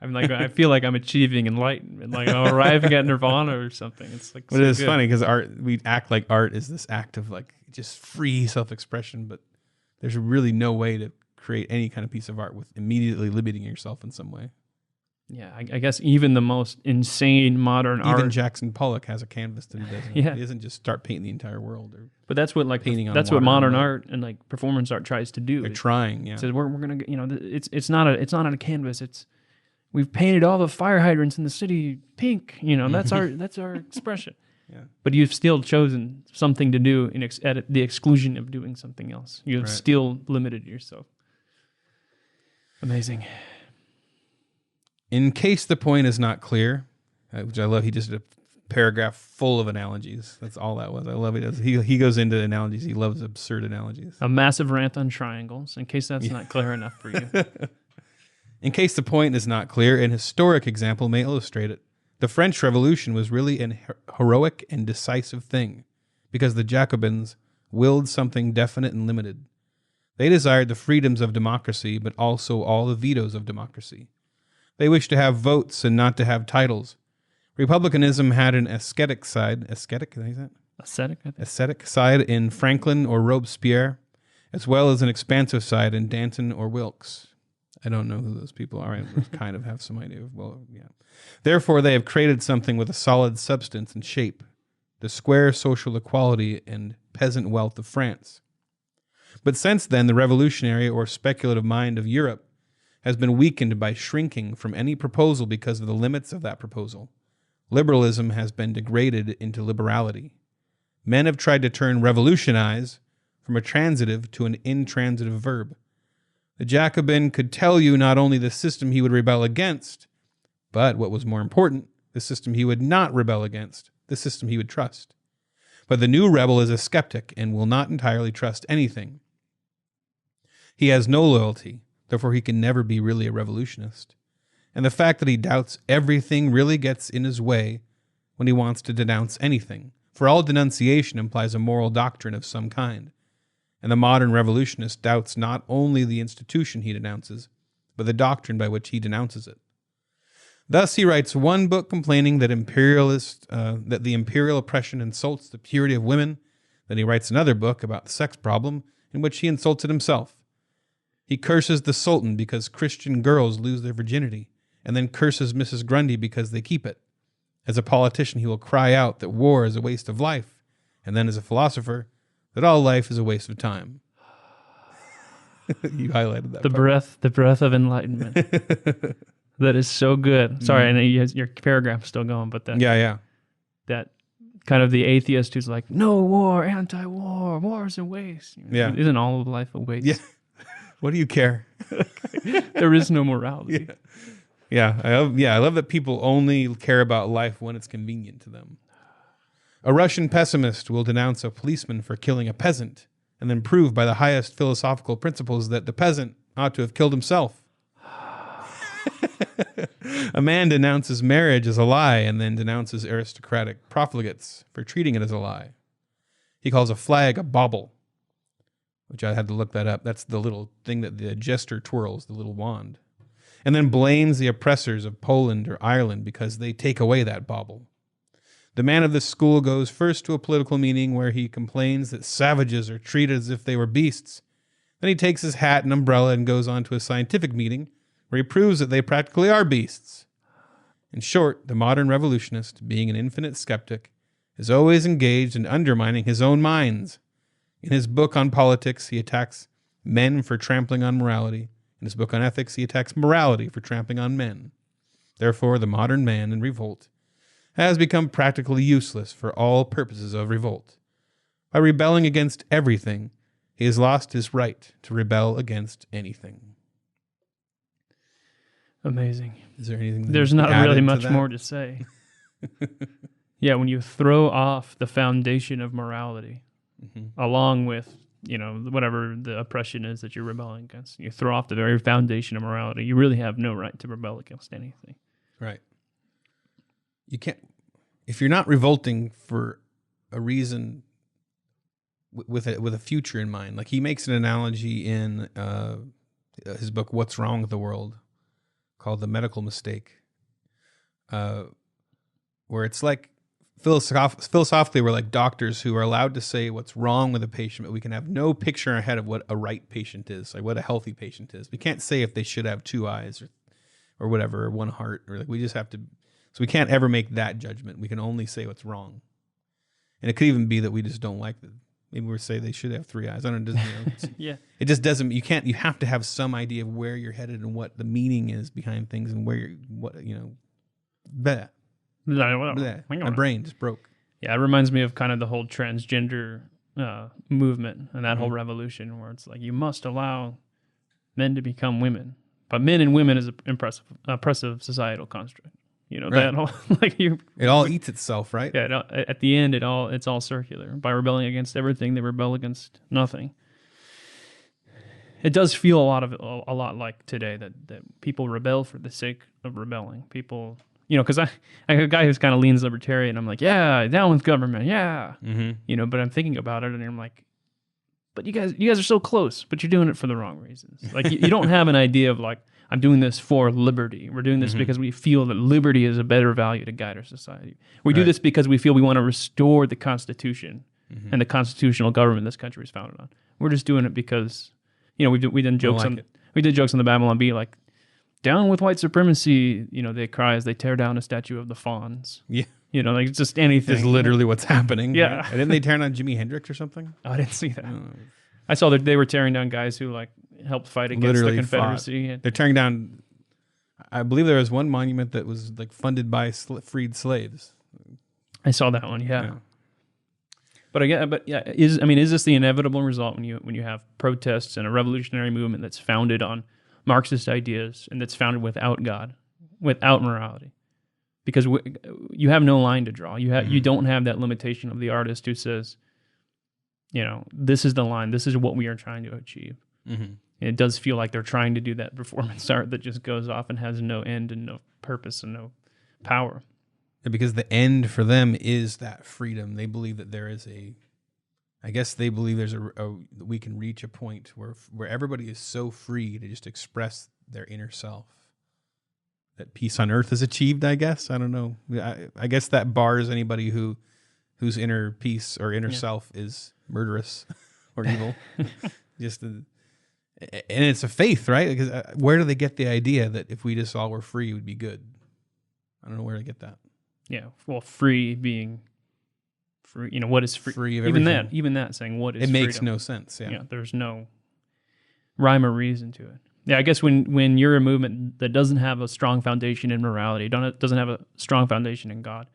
I'm like, I feel like I'm achieving enlightenment, like I'm arriving at nirvana or something. It's like, but it's funny because art, we act like art is this act of like just free self-expression, but there's really no way to create any kind of piece of art with immediately limiting yourself in some way. Yeah, I guess even the most insane modern art. Even Jackson Pollock has a canvas that he doesn't. Yeah. He doesn't just start painting the entire world. But that's what that's what modern art and like performance art tries to do. They're trying. Yeah. It says we're gonna it's not on a canvas. We've painted all the fire hydrants in the city pink. That's our expression. Yeah. But you've still chosen something to do at the exclusion of doing something else. You've still limited yourself. Amazing. In case the point is not clear, which I love, he just did a paragraph full of analogies. That's all that was. I love it. He goes into analogies. He loves absurd analogies. A massive rant on triangles, in case that's not clear enough for you. In case the point is not clear, an historic example may illustrate it. The French Revolution was really an heroic and decisive thing, because the Jacobins willed something definite and limited. They desired the freedoms of democracy, but also all the vetoes of democracy. They wished to have votes and not to have titles. Republicanism had an ascetic side. Ascetic, is that? Ascetic, I think. Ascetic side in Franklin or Robespierre, as well as an expansive side in Danton or Wilkes. I don't know who those people are. I kind of have some idea of, Therefore, they have created something with a solid substance and shape, the square social equality and peasant wealth of France. But since then, the revolutionary or speculative mind of Europe has been weakened by shrinking from any proposal because of the limits of that proposal. Liberalism has been degraded into liberality. Men have tried to turn revolutionize from a transitive to an intransitive verb. The Jacobin could tell you not only the system he would rebel against, but, what was more important, the system he would not rebel against, the system he would trust. But the new rebel is a skeptic and will not entirely trust anything. He has no loyalty. Therefore, he can never be really a revolutionist. And the fact that he doubts everything really gets in his way when he wants to denounce anything. For all denunciation implies a moral doctrine of some kind. And the modern revolutionist doubts not only the institution he denounces, but the doctrine by which he denounces it. Thus, he writes one book complaining that the imperial oppression insults the purity of women. Then he writes another book about the sex problem in which he insults it himself. He curses the Sultan because Christian girls lose their virginity, and then curses Mrs. Grundy because they keep it. As a politician, he will cry out that war is a waste of life, and then as a philosopher, that all life is a waste of time. You highlighted that. The breath of enlightenment. That is so good. Sorry, I know your paragraph's still going, but that kind of the atheist who's like, no war, anti-war, war is a waste. Isn't all of life a waste? Yeah. What do you care? There is no morality. I love that people only care about life when it's convenient to them. A Russian pessimist will denounce a policeman for killing a peasant and then prove by the highest philosophical principles that the peasant ought to have killed himself. A man denounces marriage as a lie and then denounces aristocratic profligates for treating it as a lie. He calls a flag a bauble, which I had to look that up. That's the little thing that the jester twirls, the little wand. And then blames the oppressors of Poland or Ireland because they take away that bauble. The man of this school goes first to a political meeting where he complains that savages are treated as if they were beasts. Then he takes his hat and umbrella and goes on to a scientific meeting where he proves that they practically are beasts. In short, the modern revolutionist, being an infinite skeptic, is always engaged in undermining his own minds. In his book on politics, he attacks men for trampling on morality. In his book on ethics, he attacks morality for trampling on men. Therefore, the modern man in revolt has become practically useless for all purposes of revolt. By rebelling against everything, he has lost his right to rebel against anything. Amazing. Is there anything? There's not really much more to say. Yeah, when you throw off the foundation of morality, along with, whatever the oppression is that you're rebelling against, you throw off the very foundation of morality, you really have no right to rebel against anything. Right. You can't, if you're not revolting for a reason with a future in mind. Like, he makes an analogy in his book, What's Wrong with the World, called The Medical Mistake, where it's like, philosophically, we're like doctors who are allowed to say what's wrong with a patient, but we can have no picture in our head of what a right patient is, like what a healthy patient is. We can't say if they should have 2 eyes or whatever, or one heart, or like we just have to. So we can't ever make that judgment. We can only say what's wrong, and it could even be that we just don't like them. Maybe we say they should have 3 eyes. I don't know. Yeah. It just doesn't. You can't. You have to have some idea of where you're headed and what the meaning is behind things and where you're. What you know. Bleh. Bleh. My brain just broke. Yeah, it reminds me of kind of the whole transgender movement and that whole revolution where it's like you must allow men to become women, but men and women is an oppressive societal construct. You know, that whole, it all eats itself, right? Yeah. At the end, it's all circular. By rebelling against everything, they rebel against nothing. It does feel a lot like today that people rebel for the sake of rebelling. People, you know, because I have a guy who's kind of leans libertarian. I'm like, yeah, down with government, yeah, you know. But I'm thinking about it, and I'm like, but you guys are so close, but you're doing it for the wrong reasons. Like you don't have an idea of like, I'm doing this for liberty. We're doing this because we feel that liberty is a better value to guide our society. We do this because we feel we want to restore the Constitution and the constitutional government this country is founded on. We're just doing it because, you know, we did jokes on the Babylon Bee, like down with white supremacy. You know, they cry as they tear down a statue of the fawns. Yeah, you know, like it's just anything. It's literally what's happening. Yeah, right? And didn't they tear down Jimi Hendrix or something? Oh, I didn't see that. I saw that they were tearing down guys who like helped fight against the Confederacy. They're tearing down. I believe there was one monument that was like funded by freed slaves. I saw that one. Yeah. But is this the inevitable result when you have protests and a revolutionary movement that's founded on Marxist ideas and that's founded without God, without morality? Because you have no line to draw. You don't have that limitation of the artist who says, you know, this is the line. This is what we are trying to achieve. And it does feel like they're trying to do that performance art that just goes off and has no end and no purpose and no power. Because the end for them is that freedom. They believe that there is they believe there's we can reach a point where everybody is so free to just express their inner self. That peace on earth is achieved, I guess. I don't know. I guess that bars anybody whose inner peace or inner self is murderous or evil. And it's a faith, right? Because where do they get the idea that if we just all were free, it would be good? I don't know where to get that. Yeah, well, free being free. You know, what is free? Free of everything. Even that saying what is it makes freedom? No sense. Yeah, there's no rhyme or reason to it. Yeah, I guess when you're a movement that doesn't have a strong foundation in morality, doesn't have a strong foundation in God,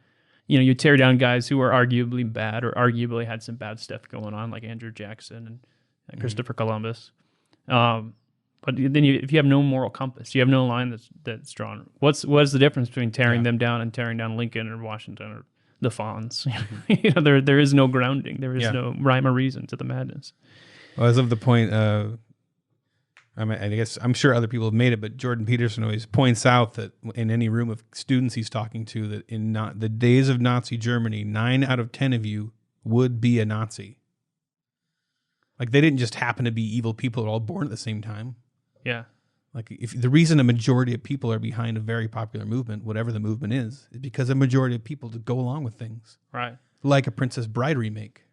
you know, you tear down guys who are arguably bad or arguably had some bad stuff going on, like Andrew Jackson and Christopher Columbus. But then if you have no moral compass, you have no line that's drawn. What is the difference between tearing them down and tearing down Lincoln or Washington or the Fawns? You know, there is no grounding. There is no rhyme or reason to the madness. Well, as of the point, I guess I'm sure other people have made it, but Jordan Peterson always points out that in any room of students he's talking to, that in the days of Nazi Germany, 9 out of 10 of you would be a Nazi. Like they didn't just happen to be evil people who are all born at the same time. Yeah. Like if the reason a majority of people are behind a very popular movement, whatever the movement is because a majority of people to go along with things. Right. Like a Princess Bride remake.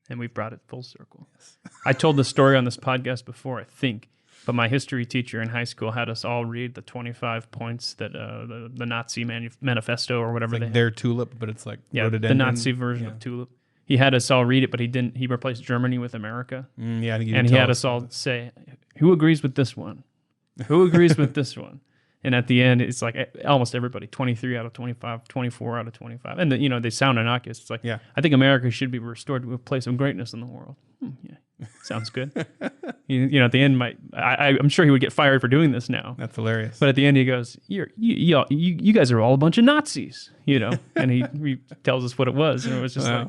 And we've brought it full circle. Yes. I told the story on this podcast before, I think, but my history teacher in high school had us all read the 25 points that the Nazi manifesto or whatever they had. Their tulip, but it's like the Nazi version of tulip. He had us all read it, but he didn't. He replaced Germany with America. And he had us all say, "Who agrees with this one? Who agrees with this one?" And at the end, it's like almost everybody, 23 out of 25, 24 out of 25. And, they sound innocuous. It's like, I think America should be restored to a place of greatness in the world. Sounds good. At the end, I'm sure he would get fired for doing this now. That's hilarious. But at the end, he goes, you guys are all a bunch of Nazis, And he tells us what it was. And it was just like,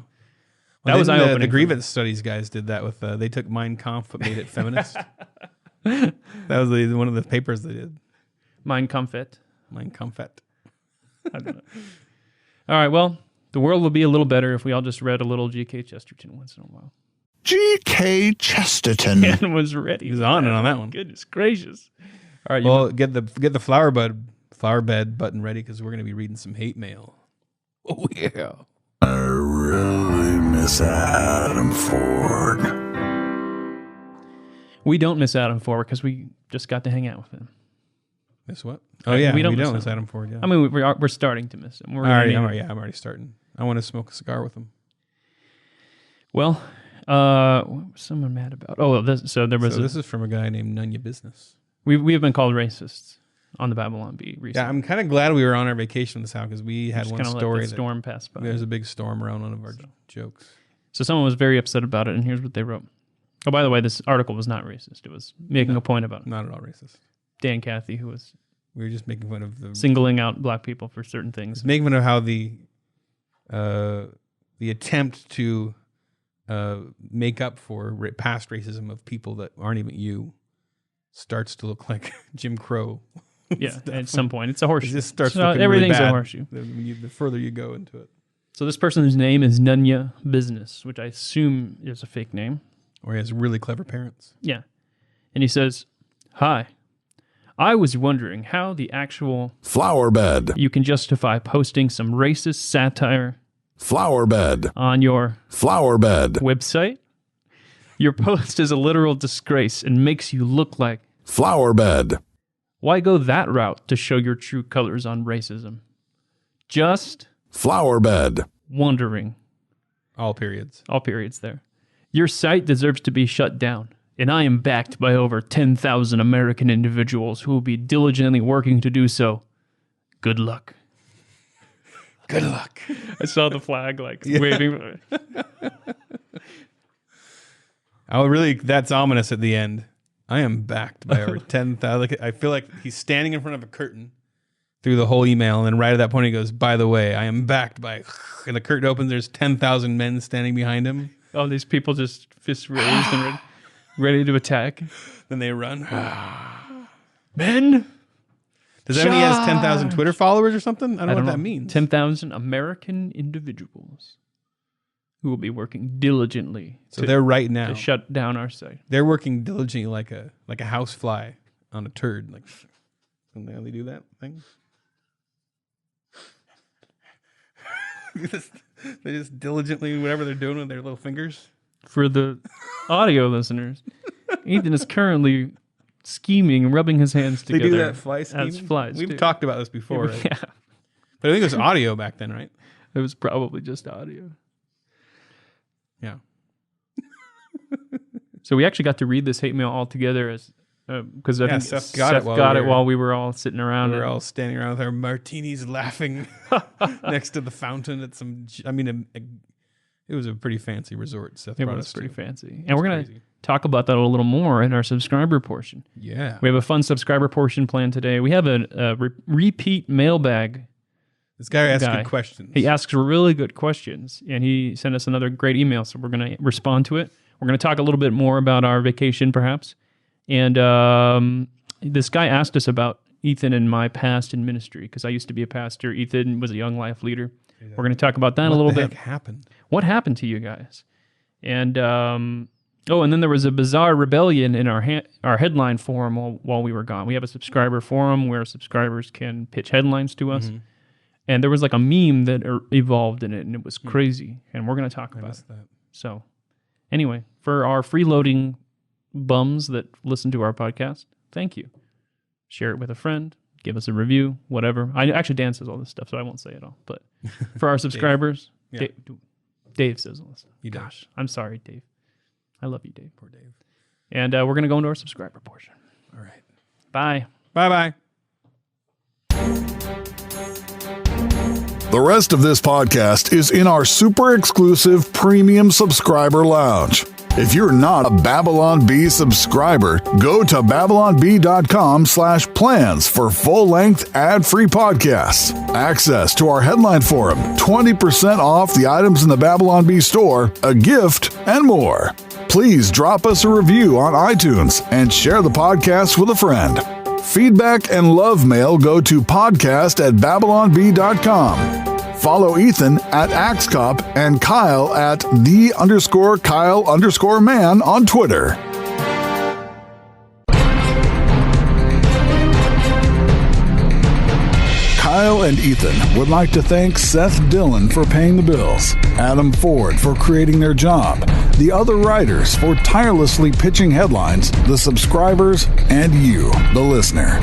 that was eye-opening. The grievance studies guys did that with, they took Mein Kampf but made it feminist. That was one of the papers they did. Mein Kampf. Mein Kampf. I don't know. All right, well, the world will be a little better if we all just read a little G.K. Chesterton once in a while. G.K. Chesterton. And was ready. He's on that one. Goodness gracious. All right. Well, get the flower bed button ready because we're going to be reading some hate mail. Oh, yeah. I really miss Adam Ford. We don't miss Adam Ford because we just got to hang out with him. Miss what? Oh, yeah. We don't miss Adam Ford, yeah. I mean, we're starting to miss him. I'm already starting. I want to smoke a cigar with him. Well, what was someone mad about? Oh, this is from a guy named None Ya Business. We have been called racists on the Babylon Bee recently. Yeah, I'm kind of glad we were on our vacation this time because we had one story. Let the storm pass by. There's a big storm around one of our jokes. So someone was very upset about it, and here's what they wrote. Oh, by the way, this article was not racist. It was making a point about not at all racist. Dan Cathy, who was we were just making fun of singling out black people for certain things, making fun of how the attempt to make up for past racism of people that aren't even you starts to look like Jim Crow. Yeah, at some point it's a horseshoe. It just starts looking everything's really bad a horseshoe. The further you go into it. So this person's name is None Ya Business, which I assume is a fake name. Or he has really clever parents. Yeah. And he says, "Hi, I was wondering how the actual flower bed you can justify posting some racist satire flower bed on your flower bed website. Your post is a literal disgrace and makes you look like flower bed. Why go that route to show your true colors on racism? Just flower bed. Wondering." All periods. All periods there. "Your site deserves to be shut down, and I am backed by over 10,000 American individuals who will be diligently working to do so. Good luck." Good luck. I saw the flag waving. That's ominous at the end. I am backed by over 10,000. I feel like he's standing in front of a curtain through the whole email, and then right at that point he goes, "By the way, I am backed by," and the curtain opens, there's 10,000 men standing behind him. Oh, these people just fists raised and ready to attack. Then they run. Men? Does that mean he has 10,000 Twitter followers or something? I don't know what that means. 10,000 American individuals who will be working diligently. So they're right now to shut down our site. They're working diligently like a house fly on a turd. Like, don't they do that thing? They just diligently whatever they're doing with their little fingers. For the audio listeners, Ethan is currently scheming and rubbing his hands together. They do that fly scheming? As flies. We've talked about this before, right? Yeah. But I think it was audio back then, right? It was probably just audio. Yeah. So we actually got to read this hate mail all together as because I think Seth got it while we were all sitting around. We were all standing around with our martinis, laughing next to the fountain at some. I mean, it was a pretty fancy resort. Seth brought us pretty fancy, and we're gonna talk about that a little more in our subscriber portion. Yeah, we have a fun subscriber portion planned today. We have a repeat mailbag. This guy asks good questions. He asks really good questions, and he sent us another great email, so we're going to respond to it. We're going to talk a little bit more about our vacation, perhaps. And this guy asked us about Ethan and my past in ministry, because I used to be a pastor. Ethan was a young life leader. Yeah. We're going to talk about that a little bit. What happened? What happened to you guys? And and then there was a bizarre rebellion in our headline forum while we were gone. We have a subscriber forum where subscribers can pitch headlines to us. Mm-hmm. And there was like a meme that evolved in it, and it was crazy. And we're going to talk about that. So anyway, for our freeloading bums that listen to our podcast, thank you. Share it with a friend. Give us a review, whatever. Actually, Dan says all this stuff, so I won't say it all. But for our subscribers, Dave says all this stuff. Gosh, I'm sorry, Dave. I love you, Dave. Poor Dave. And we're going to go into our subscriber portion. All right. Bye. Bye-bye. The rest of this podcast is in our super exclusive premium subscriber lounge. If you're not a Babylon Bee subscriber, go to babylonbee.com/plans for full-length ad-free podcasts, access to our headline forum, 20% off the items in the Babylon Bee store, a gift, and more. Please drop us a review on iTunes and share the podcast with a friend. Feedback and love mail go to podcast@babylonbee.com. Follow Ethan at AxeCop and Kyle at _Kyle_man on Twitter. Kyle and Ethan would like to thank Seth Dillon for paying the bills, Adam Ford for creating their job, the other writers for tirelessly pitching headlines, the subscribers, and you, the listener.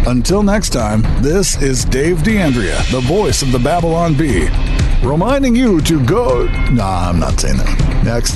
Until next time, this is Dave DeAndrea, the voice of the Babylon Bee, reminding you to go... Nah, I'm not saying that. Next.